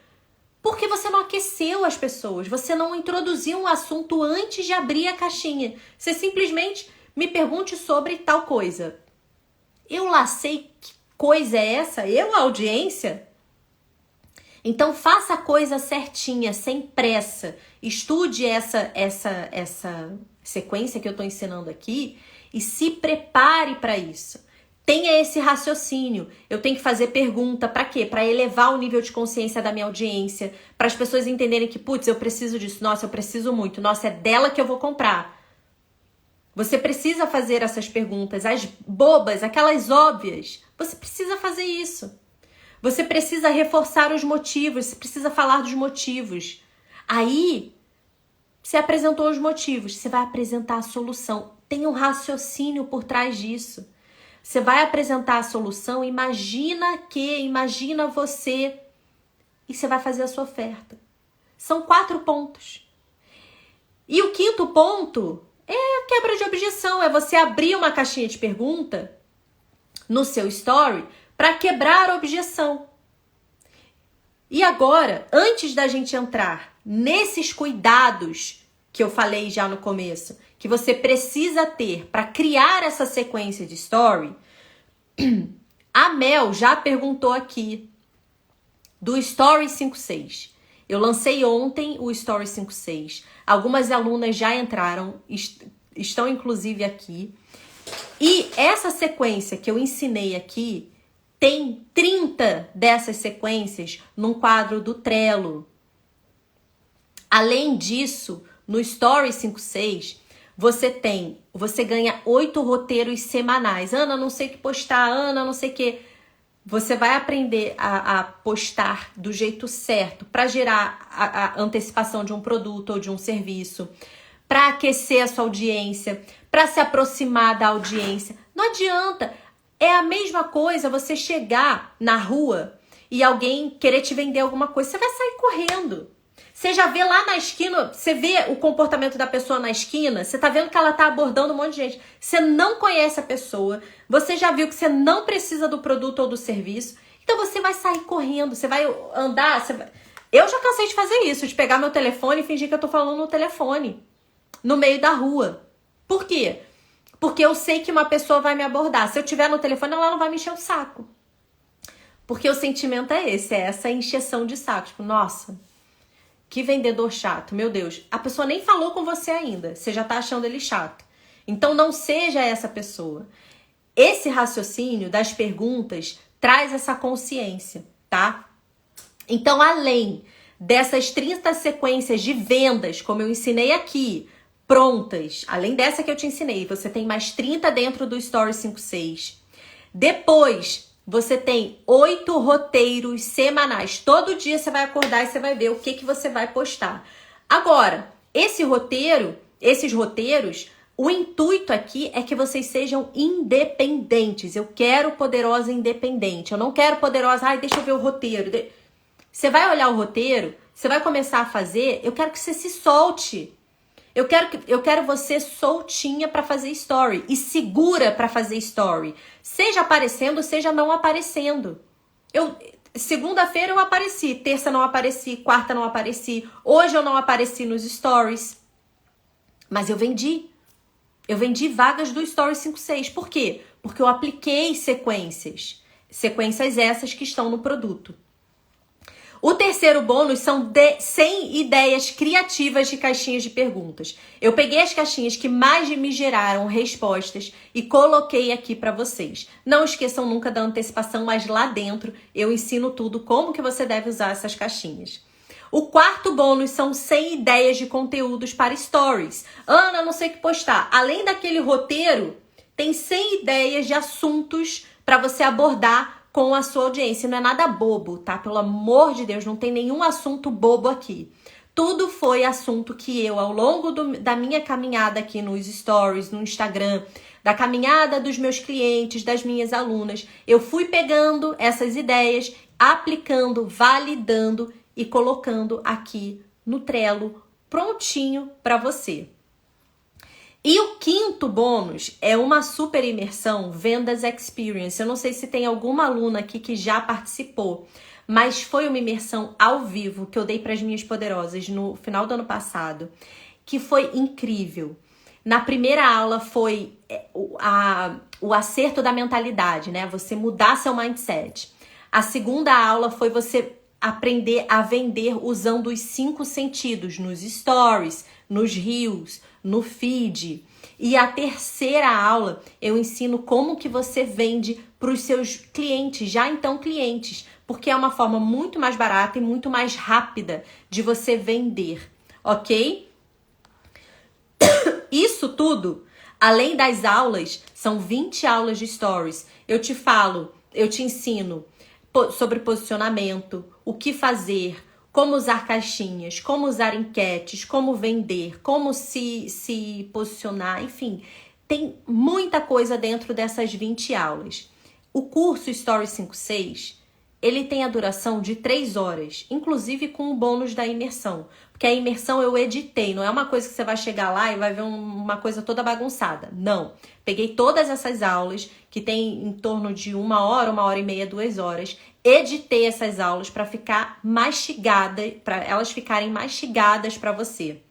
Porque você não aqueceu as pessoas, você não introduziu um assunto antes de abrir a caixinha. Você simplesmente me pergunte sobre tal coisa. Eu lá sei que coisa é essa? Eu, a audiência? Então, faça a coisa certinha, sem pressa. Estude essa sequência que eu estou ensinando aqui e se prepare para isso. Tenha esse raciocínio. Eu tenho que fazer pergunta para quê? Para elevar o nível de consciência da minha audiência, para as pessoas entenderem que, putz, eu preciso disso. Nossa, eu preciso muito. Nossa, é dela que eu vou comprar. Você precisa fazer essas perguntas, as bobas, aquelas óbvias. Você precisa fazer isso. Você precisa reforçar os motivos, você precisa falar dos motivos. Aí, você apresentou os motivos, você vai apresentar a solução. Tem um raciocínio por trás disso. Você vai apresentar a solução, imagina você e você vai fazer a sua oferta. São 4 pontos. E o 5º ponto é a quebra de objeção, é você abrir uma caixinha de pergunta no seu story para quebrar a objeção. E agora, antes da gente entrar nesses cuidados que eu falei já no começo, que você precisa ter para criar essa sequência de story, a Mel já perguntou aqui do Story 56. Eu lancei ontem o Story 56. Algumas alunas já entraram, estão inclusive aqui. E essa sequência que eu ensinei aqui, tem 30 dessas sequências num quadro do Trello. Além disso, no Story 56, você ganha 8 roteiros semanais. Ana, não sei o que postar, Ana, não sei o que. Você vai aprender a postar do jeito certo para gerar a antecipação de um produto ou de um serviço, para aquecer a sua audiência, para se aproximar da audiência. Não adianta. É a mesma coisa você chegar na rua e alguém querer te vender alguma coisa. Você vai sair correndo. Você já vê lá na esquina, você vê o comportamento da pessoa na esquina, você tá vendo que ela tá abordando um monte de gente. Você não conhece a pessoa, você já viu que você não precisa do produto ou do serviço, então você vai sair correndo, você vai andar, Eu já cansei de fazer isso, de pegar meu telefone e fingir que eu tô falando no telefone, no meio da rua. Por quê? Porque eu sei que uma pessoa vai me abordar. Se eu tiver no telefone, ela não vai me encher o saco. Porque o sentimento é esse, é essa encheção de saco. Tipo, nossa, que vendedor chato, meu Deus. A pessoa nem falou com você ainda, você já tá achando ele chato. Então não seja essa pessoa. Esse raciocínio das perguntas traz essa consciência, tá? Então, além dessas 30 sequências de vendas, como eu ensinei aqui, prontas, além dessa que eu te ensinei, você tem mais 30 dentro do Story 56. Depois, você tem 8 roteiros semanais. Todo dia você vai acordar e você vai ver o que você vai postar. Agora, esses roteiros, o intuito aqui é que vocês sejam independentes. Eu quero poderosa independente. Eu não quero poderosa, deixa eu ver o roteiro. Você vai olhar o roteiro, você vai começar a fazer, eu quero que você se solte. Eu quero você soltinha para fazer story e segura para fazer story. Seja aparecendo, seja não aparecendo. Segunda-feira eu apareci, terça não apareci, quarta não apareci, hoje eu não apareci nos stories. Mas eu vendi. Eu vendi vagas do Story 56. Por quê? Porque eu apliquei sequências. Sequências essas que estão no produto. O terceiro bônus são 100 ideias criativas de caixinhas de perguntas. Eu peguei as caixinhas que mais me geraram respostas e coloquei aqui para vocês. Não esqueçam nunca da antecipação, mas lá dentro eu ensino tudo como que você deve usar essas caixinhas. O quarto bônus são 100 ideias de conteúdos para stories. Ana, não sei o que postar. Além daquele roteiro, tem 100 ideias de assuntos para você abordar com a sua audiência. Não é nada bobo, tá? Pelo amor de Deus, não tem nenhum assunto bobo aqui. Tudo foi assunto que eu, ao longo da minha caminhada aqui nos stories, no Instagram, da caminhada dos meus clientes, das minhas alunas, eu fui pegando essas ideias, aplicando, validando e colocando aqui no Trello, prontinho para você. E o quinto bônus é uma super imersão Vendas Experience. Eu não sei se tem alguma aluna aqui que já participou, mas foi uma imersão ao vivo que eu dei para as minhas poderosas no final do ano passado, que foi incrível. Na primeira aula foi o acerto da mentalidade, né? Você mudar seu mindset. A segunda aula foi você aprender a vender usando os 5 sentidos, nos stories, nos reels, no feed. E a terceira aula eu ensino como que você vende para os seus clientes, já então clientes, porque é uma forma muito mais barata e muito mais rápida de você vender, ok? Isso tudo, além das aulas, são 20 aulas de stories. Eu te ensino sobre posicionamento, o que fazer, como usar caixinhas, como usar enquetes, como vender, como se posicionar, enfim. Tem muita coisa dentro dessas 20 aulas. O curso Story 56, ele tem a duração de 3 horas, inclusive com o bônus da imersão. Porque a imersão eu editei, não é uma coisa que você vai chegar lá e vai ver uma coisa toda bagunçada. Não. Peguei todas essas aulas, que tem em torno de 1 hora, 1h30, 2 horas, editei essas aulas para ficar mastigada, para elas ficarem mastigadas para você.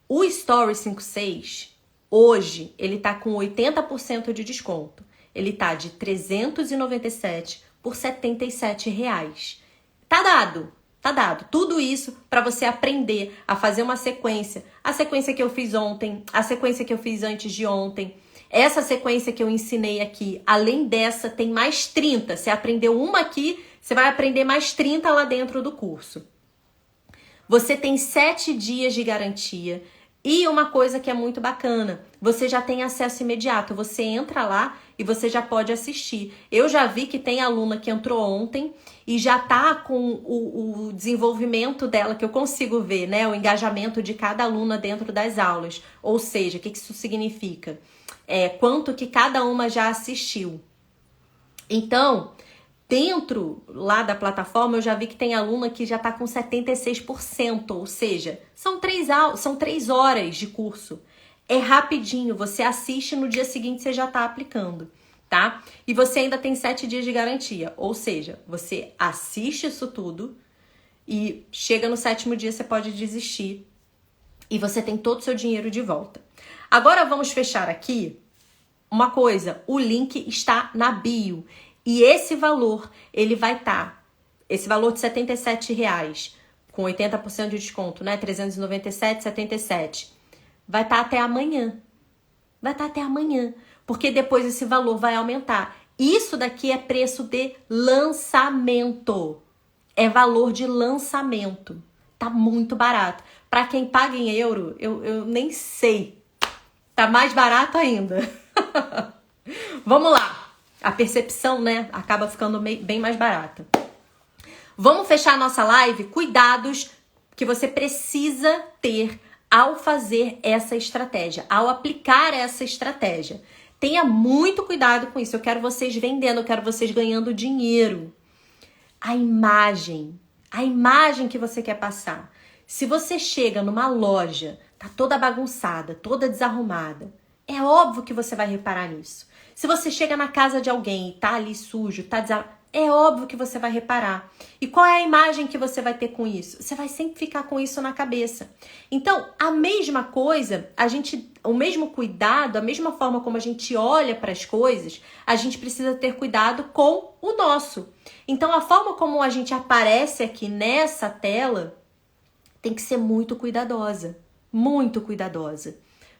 O Story 56, hoje, ele tá com 80% de desconto. Ele tá de R$ 397 por R$ 77 reais. Tá dado. Tá dado. Tudo isso para você aprender a fazer uma sequência. A sequência que eu fiz ontem, a sequência que eu fiz antes de ontem. Essa sequência que eu ensinei aqui, além dessa, tem mais 30. Você aprendeu uma aqui, você vai aprender mais 30 lá dentro do curso. Você tem 7 dias de garantia. E uma coisa que é muito bacana, você já tem acesso imediato. Você entra lá e você já pode assistir. Eu já vi que tem aluna que entrou ontem e já tá com o desenvolvimento dela, que eu consigo ver, né? O engajamento de cada aluna dentro das aulas. Ou seja, o que isso significa? Quanto que cada uma já assistiu. Então, dentro lá da plataforma, eu já vi que tem aluna que já tá com 76%, ou seja, são 3 horas de curso. É rapidinho, você assiste, no dia seguinte você já tá aplicando, tá? E você ainda tem 7 dias de garantia, ou seja, você assiste isso tudo e chega no 7º dia você pode desistir e você tem todo o seu dinheiro de volta. Agora vamos fechar aqui uma coisa, o link está na bio. E esse valor, ele vai estar, esse valor de R$ 77 reais, com 80% de desconto, né? 397,77, vai estar até amanhã. Vai estar até amanhã, porque depois esse valor vai aumentar. Isso daqui é preço de lançamento. É valor de lançamento. Tá muito barato. Para quem paga em euro, eu nem sei. Tá mais barato ainda. Vamos lá. A percepção, né, acaba ficando bem mais barata. Vamos fechar a nossa live? Cuidados que você precisa ter ao fazer essa estratégia, ao aplicar essa estratégia. Tenha muito cuidado com isso. Eu quero vocês vendendo, eu quero vocês ganhando dinheiro. A imagem que você quer passar. Se você chega numa loja, tá toda bagunçada, toda desarrumada, é óbvio que você vai reparar nisso. Se você chega na casa de alguém e tá ali sujo, tá desarrumado, é óbvio que você vai reparar. E qual é a imagem que você vai ter com isso? Você vai sempre ficar com isso na cabeça. Então, a mesma coisa, o mesmo cuidado, a mesma forma como a gente olha para as coisas, a gente precisa ter cuidado com o nosso. Então, a forma como a gente aparece aqui nessa tela tem que ser muito cuidadosa. Muito cuidadosa.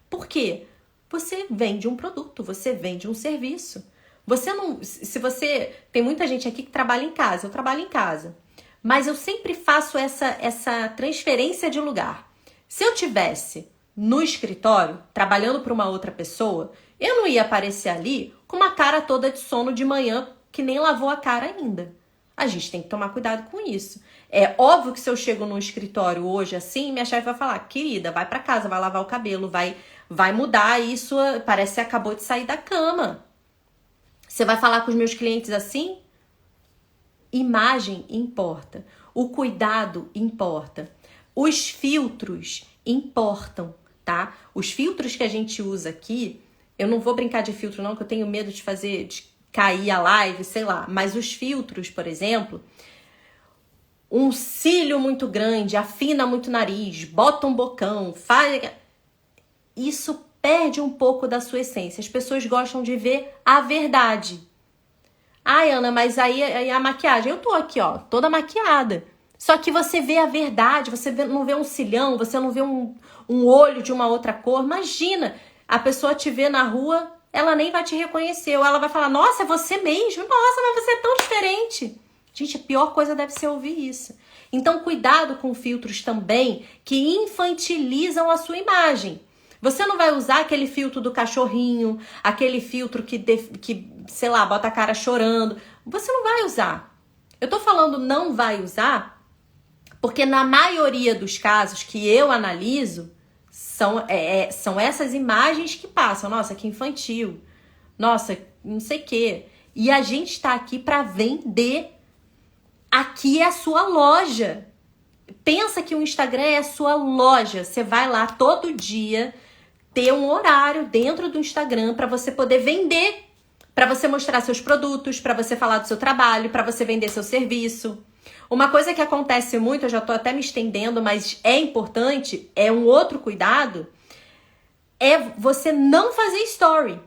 Por quê? Você vende um produto, você vende um serviço. Você não, se você, tem muita gente aqui que trabalha em casa, eu trabalho em casa, mas eu sempre faço essa transferência de lugar. Se eu tivesse no escritório, trabalhando para uma outra pessoa, eu não ia aparecer ali com uma cara toda de sono de manhã, que nem lavou a cara ainda. A gente tem que tomar cuidado com isso. É óbvio que se eu chego no escritório hoje assim, minha chefe vai falar, querida, vai para casa, vai lavar o cabelo, vai mudar isso, parece que você acabou de sair da cama. Você vai falar com os meus clientes assim? Imagem importa. O cuidado importa. Os filtros importam, tá? Os filtros que a gente usa aqui, eu não vou brincar de filtro não, que eu tenho medo de cair a live, sei lá. Mas os filtros, por exemplo, um cílio muito grande, afina muito o nariz, bota um bocão, faz... Isso perde um pouco da sua essência. As pessoas gostam de ver a verdade. Ai, Ana, mas aí a maquiagem. Eu tô aqui, ó, toda maquiada. Só que você vê a verdade, você não vê um cilhão, você não vê um olho de uma outra cor. Imagina, a pessoa te vê na rua, ela nem vai te reconhecer. Ou ela vai falar, nossa, é você mesmo? Nossa, mas você é tão diferente. Gente, a pior coisa deve ser ouvir isso. Então, cuidado com filtros também que infantilizam a sua imagem. Você não vai usar aquele filtro do cachorrinho, aquele filtro que, sei lá, bota a cara chorando. Você não vai usar. Eu tô falando não vai usar porque na maioria dos casos que eu analiso, são essas imagens que passam. Nossa, que infantil. Nossa, não sei o quê. E a gente tá aqui para vender. Aqui é a sua loja. Pensa que o Instagram é a sua loja. Você vai lá todo dia ter um horário dentro do Instagram para você poder vender, para você mostrar seus produtos, para você falar do seu trabalho, para você vender seu serviço. Uma coisa que acontece muito, eu já tô até me estendendo, mas é importante, é um outro cuidado, é você não fazer story.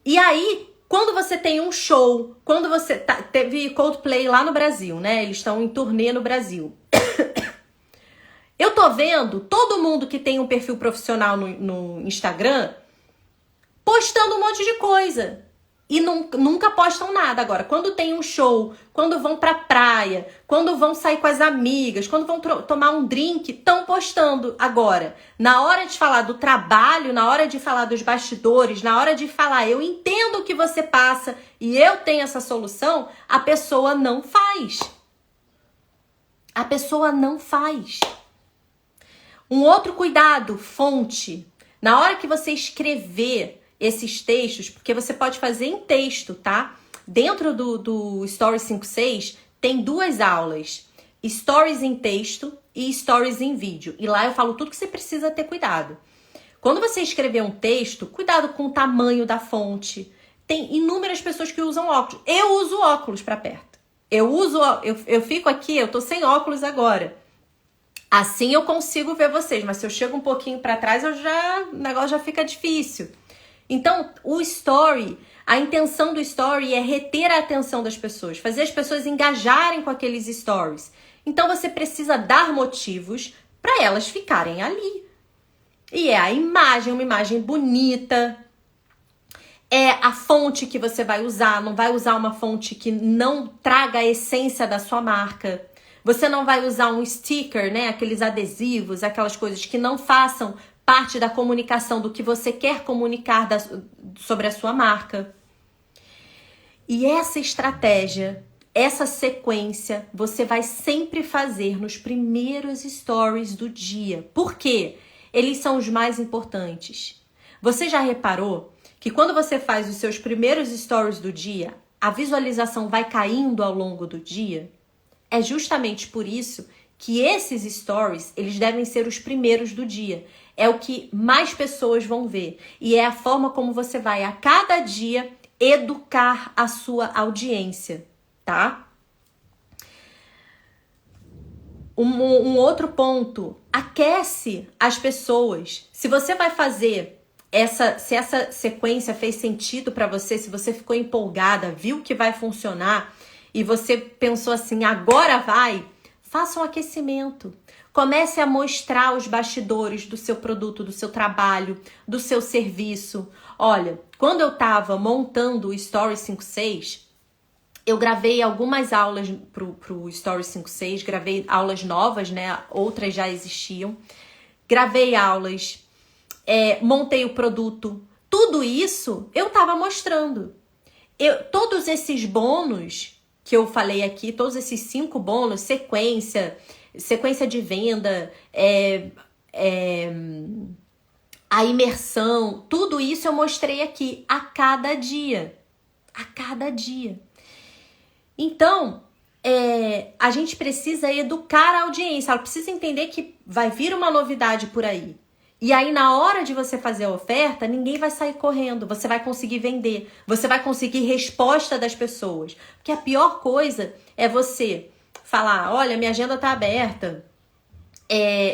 E aí, quando você tem um show, quando você teve Coldplay lá no Brasil, né? Eles estão em turnê no Brasil. Eu tô vendo todo mundo que tem um perfil profissional no Instagram postando um monte de coisa. E nunca postam nada. Agora, quando tem um show, quando vão pra praia, quando vão sair com as amigas, quando vão tomar um drink, estão postando. Agora, na hora de falar do trabalho, na hora de falar dos bastidores, na hora de falar, eu entendo o que você passa e eu tenho essa solução, a pessoa não faz. A pessoa não faz. Um outro cuidado, fonte. Na hora que você escrever esses textos, porque você pode fazer em texto, tá? Dentro do Stories 5.6 tem 2 aulas. Stories em texto e Stories em vídeo. E lá eu falo tudo que você precisa ter cuidado. Quando você escrever um texto, cuidado com o tamanho da fonte. Tem inúmeras pessoas que usam óculos. Eu uso óculos para perto. Eu fico aqui, eu tô sem óculos agora. Assim eu consigo ver vocês, mas se eu chego um pouquinho para trás, o negócio já fica difícil. Então, o story, a intenção do story é reter a atenção das pessoas, fazer as pessoas engajarem com aqueles stories. Então, você precisa dar motivos para elas ficarem ali. E é a imagem, uma imagem bonita, é a fonte que você vai usar, não vai usar uma fonte que não traga a essência da sua marca. Você não vai usar um sticker, né? Aqueles adesivos, aquelas coisas que não façam parte da comunicação do que você quer comunicar sobre a sua marca. E essa estratégia, essa sequência, você vai sempre fazer nos primeiros stories do dia. Por quê? Eles são os mais importantes. Você já reparou que quando você faz os seus primeiros stories do dia, a visualização vai caindo ao longo do dia? É justamente por isso que esses stories, eles devem ser os primeiros do dia. É o que mais pessoas vão ver. E é a forma como você vai, a cada dia, educar a sua audiência, tá? Um outro ponto, aquece as pessoas. Se você vai fazer se essa sequência fez sentido para você, se você ficou empolgada, viu que vai funcionar e você pensou assim, agora vai, faça um aquecimento. Comece a mostrar os bastidores do seu produto, do seu trabalho, do seu serviço. Olha, quando eu estava montando o Story 5.6, eu gravei algumas aulas pro Story 5.6, gravei aulas novas, né? Outras já existiam. Gravei aulas, montei o produto. Tudo isso eu estava mostrando. Todos esses bônus que eu falei aqui, todos esses 5 bônus, sequência de venda, a imersão, tudo isso eu mostrei aqui a cada dia. A cada dia. Então, a gente precisa educar a audiência, ela precisa entender que vai vir uma novidade por aí. E aí, na hora de você fazer a oferta, ninguém vai sair correndo, você vai conseguir vender, você vai conseguir resposta das pessoas. Porque a pior coisa é você falar, olha, minha agenda tá aberta,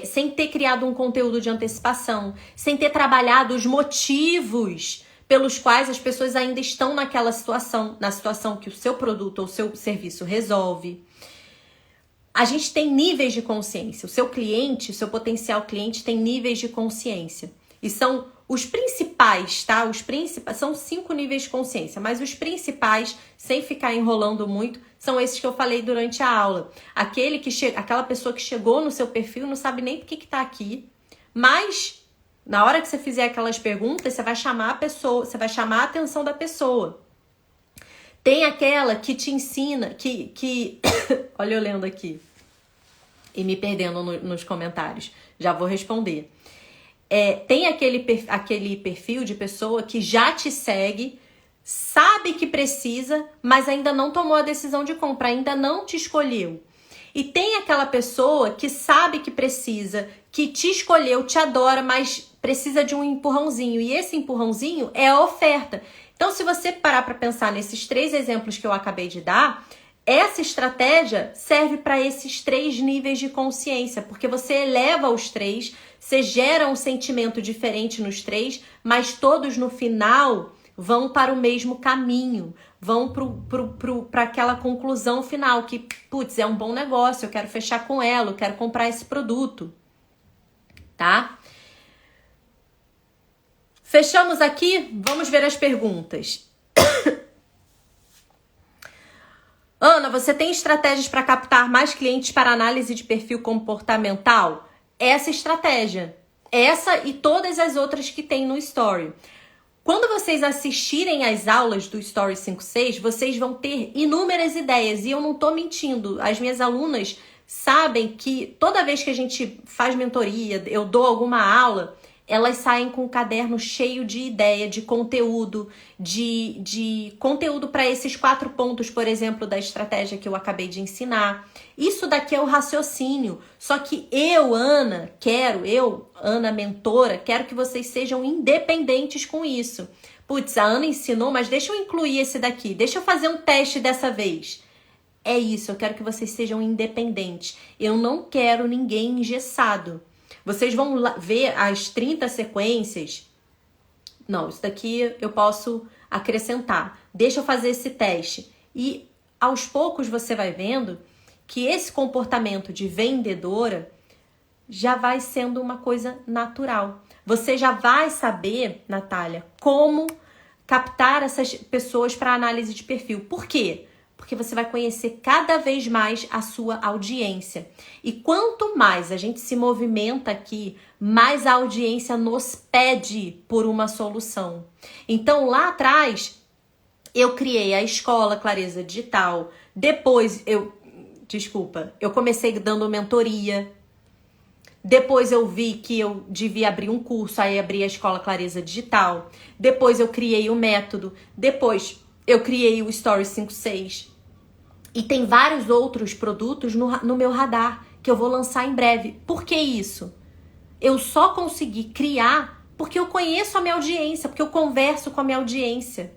sem ter criado um conteúdo de antecipação, sem ter trabalhado os motivos pelos quais as pessoas ainda estão naquela situação, na situação que o seu produto ou o seu serviço resolve. A gente tem níveis de consciência. O seu cliente, o seu potencial cliente tem níveis de consciência. E são os principais, tá? São 5 níveis de consciência, mas os principais, sem ficar enrolando muito, são esses que eu falei durante a aula. Aquela pessoa que chegou no seu perfil não sabe nem por que tá aqui, mas na hora que você fizer aquelas perguntas, você vai chamar a pessoa, você vai chamar a atenção da pessoa. Tem aquela que te ensina, que olha eu lendo aqui e me perdendo nos comentários. Já vou responder. Tem aquele perfil de pessoa que já te segue, sabe que precisa, mas ainda não tomou a decisão de compra, ainda não te escolheu. E tem aquela pessoa que sabe que precisa, que te escolheu, te adora, mas precisa de um empurrãozinho. E esse empurrãozinho é a oferta. Então, se você parar para pensar nesses 3 exemplos que eu acabei de dar, Essa estratégia serve para esses 3 níveis de consciência, porque você eleva os 3, você gera um sentimento diferente nos 3, mas todos no final vão para o mesmo caminho, vão para aquela conclusão final, que, putz, é um bom negócio, eu quero fechar com ela, eu quero comprar esse produto, tá? Fechamos aqui? Vamos ver as perguntas. Ana, você tem estratégias para captar mais clientes para análise de perfil comportamental? Essa estratégia. Essa e todas as outras que tem no Story. Quando vocês assistirem às aulas do Story 56, vocês vão ter inúmeras ideias. E eu não tô mentindo. As minhas alunas sabem que toda vez que a gente faz mentoria, eu dou alguma aula, elas saem com um caderno cheio de ideia, de conteúdo, de conteúdo para esses 4 pontos, por exemplo, da estratégia que eu acabei de ensinar. Isso daqui é o raciocínio. Só que eu, Ana, mentora, quero que vocês sejam independentes com isso. Putz, a Ana ensinou, mas deixa eu incluir esse daqui. Deixa eu fazer um teste dessa vez. É isso, eu quero que vocês sejam independentes. Eu não quero ninguém engessado. Vocês vão ver as 30 sequências. Não, isso daqui eu posso acrescentar. Deixa eu fazer esse teste. E aos poucos você vai vendo que esse comportamento de vendedora já vai sendo uma coisa natural. Você já vai saber, Natália, como captar essas pessoas para análise de perfil. Por quê? Porque você vai conhecer cada vez mais a sua audiência. E quanto mais a gente se movimenta aqui, mais a audiência nos pede por uma solução. Então, lá atrás, eu criei a escola Clareza Digital. Depois, eu comecei dando mentoria. Depois eu vi que eu devia abrir um curso, aí abri a escola Clareza Digital. Depois eu criei o método. Depois eu criei o Story 56. E tem vários outros produtos no meu radar que eu vou lançar em breve. Por que isso? Eu só consegui criar porque eu conheço a minha audiência, porque eu converso com a minha audiência.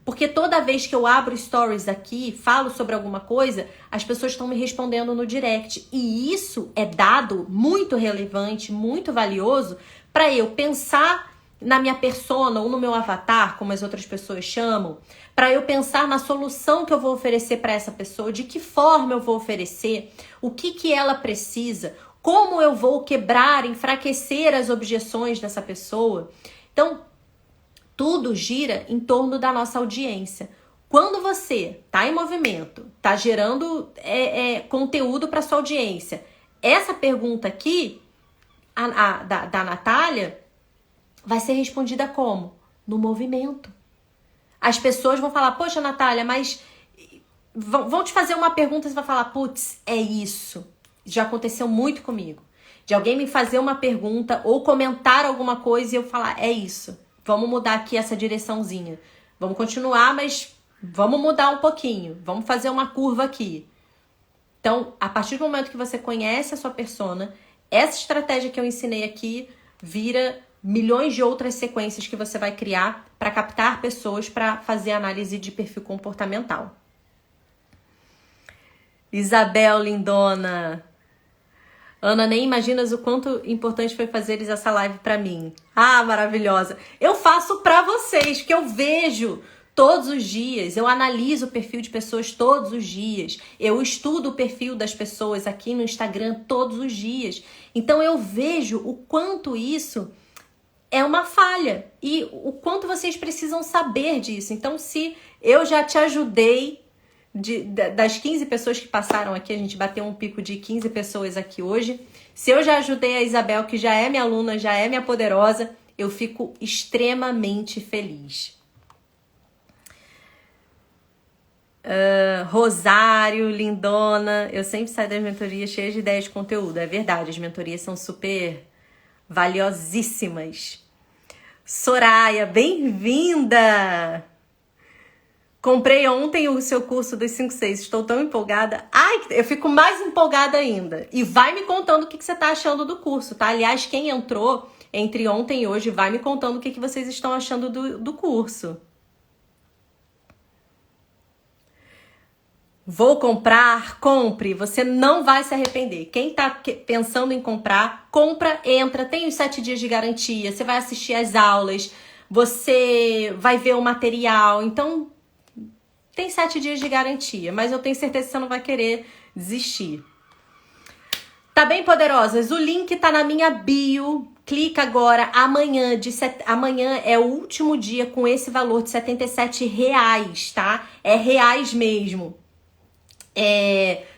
Porque toda vez que eu abro stories aqui, falo sobre alguma coisa, as pessoas estão me respondendo no direct. E isso é dado muito relevante, muito valioso para eu pensar na minha persona ou no meu avatar, como as outras pessoas chamam, para eu pensar na solução que eu vou oferecer para essa pessoa, de que forma eu vou oferecer, o que ela precisa, como eu vou quebrar, enfraquecer as objeções dessa pessoa. Então, tudo gira em torno da nossa audiência. Quando você está em movimento, está gerando conteúdo para sua audiência, essa pergunta aqui, da Natália, vai ser respondida como? No movimento. As pessoas vão falar, poxa, Natália, mas vão te fazer uma pergunta e você vai falar, putz, é isso. Já aconteceu muito comigo. De alguém me fazer uma pergunta ou comentar alguma coisa e eu falar, é isso. Vamos mudar aqui essa direçãozinha. Vamos continuar, mas vamos mudar um pouquinho. Vamos fazer uma curva aqui. Então, a partir do momento que você conhece a sua persona, essa estratégia que eu ensinei aqui vira milhões de outras sequências que você vai criar para captar pessoas para fazer análise de perfil comportamental. Isabel, lindona. Ana, nem imaginas o quanto importante foi fazeres essa live para mim. Ah, maravilhosa. Eu faço para vocês, que eu vejo todos os dias. Eu analiso o perfil de pessoas todos os dias. Eu estudo o perfil das pessoas aqui no Instagram todos os dias. Então eu vejo o quanto isso é uma falha e o quanto vocês precisam saber disso. Então, se eu já te ajudei, das 15 pessoas que passaram aqui, a gente bateu um pico de 15 pessoas aqui hoje. Se eu já ajudei a Isabel, que já é minha aluna, já é minha poderosa, eu fico extremamente feliz. Rosário, lindona, eu sempre saio das mentorias cheias de ideias de conteúdo. É verdade, as mentorias são super valiosíssimas. Soraya, bem-vinda! Comprei ontem o seu curso dos 5-6, estou tão empolgada. Ai, eu fico mais empolgada ainda. E vai me contando o que você está achando do curso, tá? Aliás, quem entrou entre ontem e hoje, vai me contando o que vocês estão achando do curso. Vou comprar, compre, você não vai se arrepender. Quem tá pensando em comprar, compra, entra, tem os 7 dias de garantia, você vai assistir às aulas, você vai ver o material, então tem 7 dias de garantia, mas eu tenho certeza que você não vai querer desistir. Tá bem, poderosas? O link tá na minha bio. Clica agora. Amanhã é o último dia com esse valor de R$77, tá? É reais mesmo.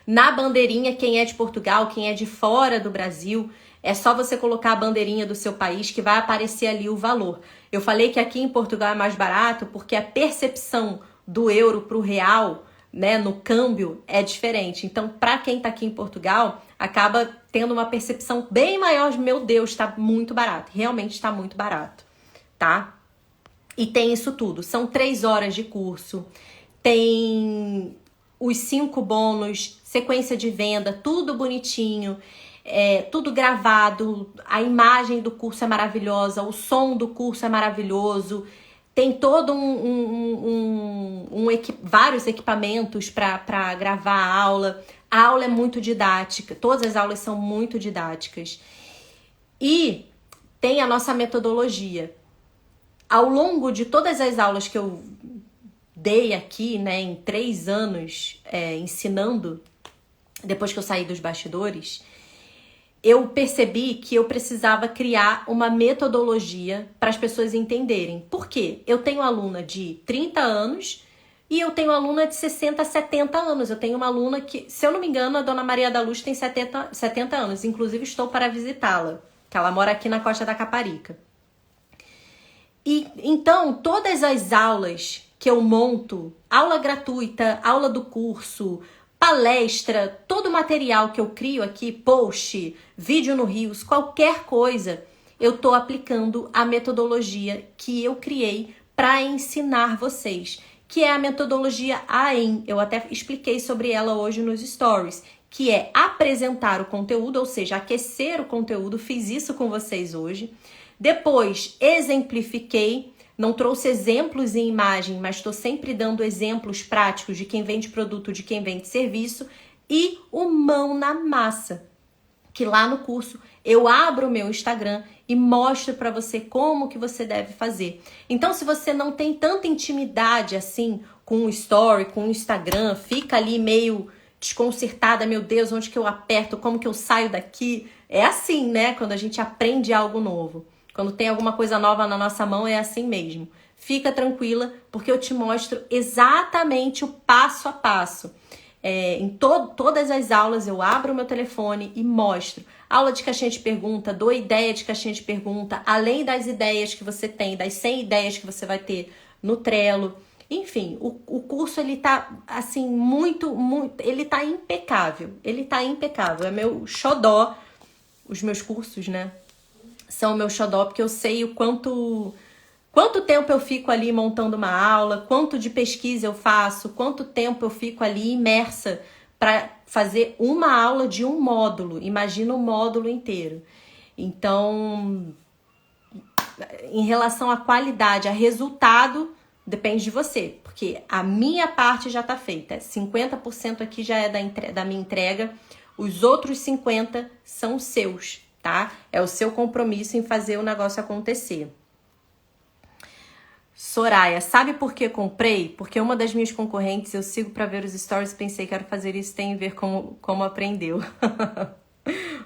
Na bandeirinha, quem é de Portugal, quem é de fora do Brasil, é só você colocar a bandeirinha do seu país que vai aparecer ali o valor. Eu falei que aqui em Portugal é mais barato porque a percepção do euro pro real, né, no câmbio é diferente. Então, para quem tá aqui em Portugal, acaba tendo uma percepção bem maior de, meu Deus, tá muito barato. Realmente tá muito barato, tá? E tem isso tudo. São 3 horas de curso. Tem os 5 bônus, sequência de venda, tudo bonitinho, tudo gravado, a imagem do curso é maravilhosa, o som do curso é maravilhoso, tem todo vários equipamentos para gravar a aula é muito didática, todas as aulas são muito didáticas. E tem a nossa metodologia. Ao longo de todas as aulas que eu dei aqui, né, em 3 anos ensinando, depois que eu saí dos bastidores, eu percebi que eu precisava criar uma metodologia para as pessoas entenderem. Por quê? Eu tenho aluna de 30 anos e eu tenho aluna de 60, 70 anos. Eu tenho uma aluna que, se eu não me engano, a Dona Maria da Luz tem 70 anos. Inclusive, estou para visitá-la, que ela mora aqui na Costa da Caparica. E então, todas as aulas que eu monto, aula gratuita, aula do curso, palestra, todo o material que eu crio aqui, post, vídeo no Reels, qualquer coisa, eu tô aplicando a metodologia que eu criei para ensinar vocês, que é a metodologia AEM. Eu até expliquei sobre ela hoje nos stories, que é apresentar o conteúdo, ou seja, aquecer o conteúdo. Fiz isso com vocês hoje. Depois, exemplifiquei, não trouxe exemplos em imagem, mas estou sempre dando exemplos práticos de quem vende produto, de quem vende serviço, e o mão na massa, que lá no curso eu abro o meu Instagram e mostro para você como que você deve fazer. Então, se você não tem tanta intimidade assim com o story, com o Instagram, fica ali meio desconcertada, meu Deus, onde que eu aperto, como que eu saio daqui? É assim, né? Quando a gente aprende algo novo. Quando tem alguma coisa nova na nossa mão, é assim mesmo. Fica tranquila, porque eu te mostro exatamente o passo a passo. Em todas as aulas eu abro o meu telefone e mostro. Aula de caixinha de pergunta, dou ideia de caixinha de pergunta, além das ideias que você tem, das 100 ideias que você vai ter no Trello. Enfim, o curso ele tá assim, muito, ele tá impecável. Ele tá impecável. É meu xodó, os meus cursos, né? São o meu xodó, porque eu sei o quanto tempo eu fico ali montando uma aula, quanto de pesquisa eu faço, quanto tempo eu fico ali imersa para fazer uma aula de um módulo. Imagina o módulo inteiro. Então, em relação à qualidade, a resultado, depende de você, porque a minha parte já está feita. 50% aqui já é da minha entrega, os outros 50% são seus, tá? É o seu compromisso em fazer o negócio acontecer. Soraya, sabe por que comprei? Porque uma das minhas concorrentes, eu sigo para ver os stories, pensei, quero fazer isso, tem a ver como aprendeu.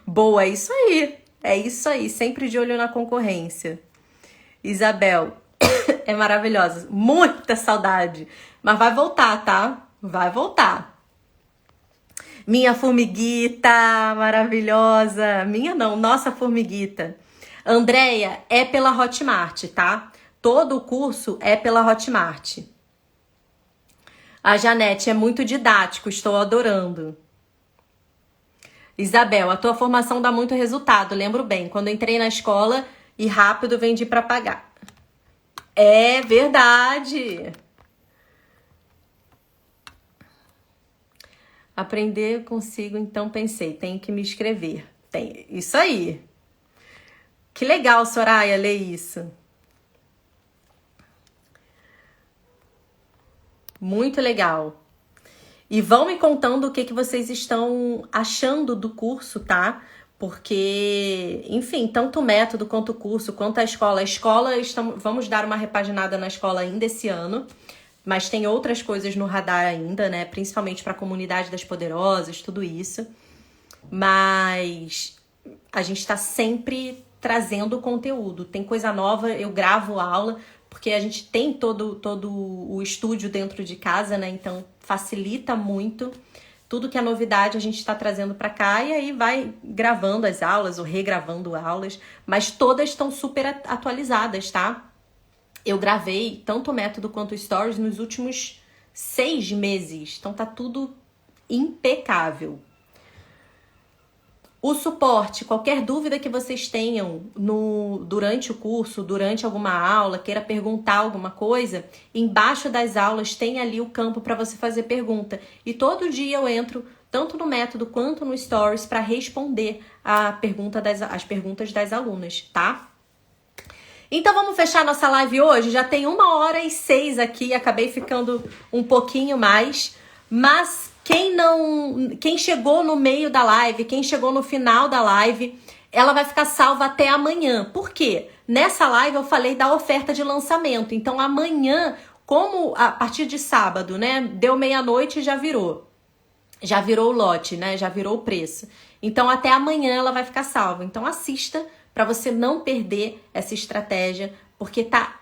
Boa, é isso aí, sempre de olho na concorrência. Isabel, é maravilhosa, muita saudade, mas vai voltar, tá? Vai voltar. Minha formiguita, maravilhosa. Minha não, nossa formiguita. Andréia, é pela Hotmart, tá? Todo o curso é pela Hotmart. A Janete, é muito didático, estou adorando. Isabel, a tua formação dá muito resultado, lembro bem. Quando entrei na escola e rápido vendi para pagar. É verdade. Aprender consigo, então pensei, tenho que me inscrever. Tem isso aí. Que legal, Soraya, ler isso. Muito legal. E vão me contando o que vocês estão achando do curso, tá? Porque, enfim, tanto o método quanto o curso, quanto a escola. Vamos dar uma repaginada na escola ainda esse ano, mas tem outras coisas no radar ainda, né? Principalmente para a comunidade das poderosas, tudo isso. Mas a gente está sempre trazendo conteúdo. Tem coisa nova, eu gravo aula, porque a gente tem todo o estúdio dentro de casa, né? Então facilita muito. Tudo que é novidade a gente está trazendo para cá e aí vai gravando as aulas ou regravando aulas, mas todas estão super atualizadas, tá? Eu gravei tanto o método quanto o Stories nos últimos 6 meses, então tá tudo impecável. O suporte, qualquer dúvida que vocês tenham durante o curso, durante alguma aula, queira perguntar alguma coisa, embaixo das aulas tem ali o campo para você fazer pergunta. E todo dia eu entro, tanto no método quanto no Stories, para responder as perguntas das alunas, tá? Então vamos fechar nossa live hoje? Já tem 1h06 aqui, acabei ficando um pouquinho mais, mas quem chegou no meio da live, quem chegou no final da live, ela vai ficar salva até amanhã. Por quê? Nessa live eu falei da oferta de lançamento. Então amanhã, como a partir de sábado, né? Deu meia-noite e já virou o lote, né? Já virou o preço. Então até amanhã ela vai ficar salva. Então assista para você não perder essa estratégia, porque tá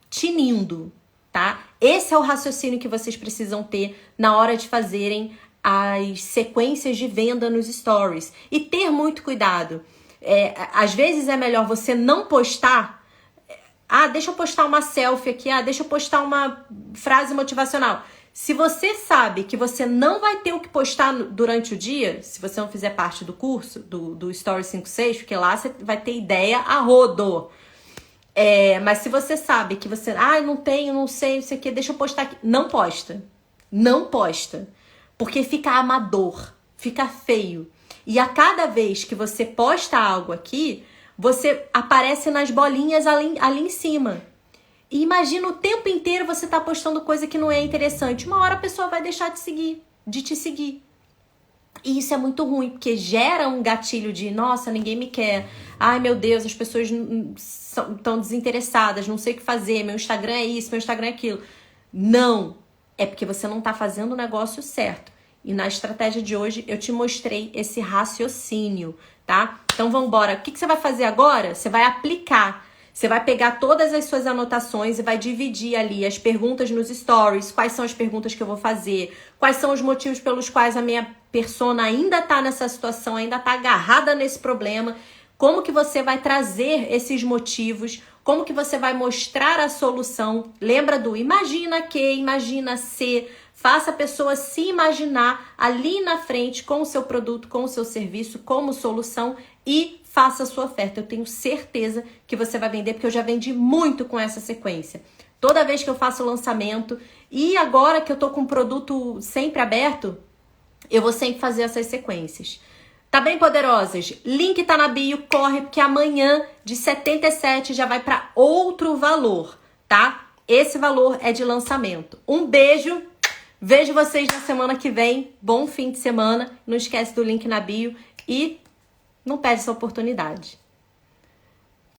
tinindo. Tá? Esse é o raciocínio que vocês precisam ter na hora de fazerem as sequências de venda nos stories. E ter muito cuidado. Às vezes é melhor você não postar. Deixa eu postar uma selfie aqui. Deixa eu postar uma frase motivacional. Se você sabe que você não vai ter o que postar durante o dia, se você não fizer parte do curso, do Story 5-6, porque lá você vai ter ideia a rodo. Mas se você sabe que você... não tenho, não sei, não sei o que, deixa eu postar aqui. Não posta. Não posta. Porque fica amador. Fica feio. E a cada vez que você posta algo aqui, você aparece nas bolinhas ali em cima. E imagina o tempo inteiro você tá postando coisa que não é interessante. Uma hora a pessoa vai deixar de te seguir. E isso é muito ruim, porque gera um gatilho de, nossa, ninguém me quer. Ai, meu Deus, as pessoas estão desinteressadas, não sei o que fazer, meu Instagram é isso, meu Instagram é aquilo. Não, é porque você não tá fazendo o negócio certo. E na estratégia de hoje eu te mostrei esse raciocínio, tá? Então vamos embora. O que você vai fazer agora? Você vai aplicar. Você vai pegar todas as suas anotações e vai dividir ali as perguntas nos stories, quais são as perguntas que eu vou fazer, quais são os motivos pelos quais a minha persona ainda tá nessa situação, ainda tá agarrada nesse problema, como que você vai trazer esses motivos, como que você vai mostrar a solução. Lembra do imagina que, imagina se, faça a pessoa se imaginar ali na frente com o seu produto, com o seu serviço, como solução e faça a sua oferta. Eu tenho certeza que você vai vender, porque eu já vendi muito com essa sequência. Toda vez que eu faço o lançamento e agora que eu tô com o produto sempre aberto, eu vou sempre fazer essas sequências. Tá bem, poderosas? Link tá na bio, corre, porque amanhã de 77 já vai para outro valor, tá? Esse valor é de lançamento. Um beijo, vejo vocês na semana que vem. Bom fim de semana. Não esquece do link na bio e não perde essa oportunidade.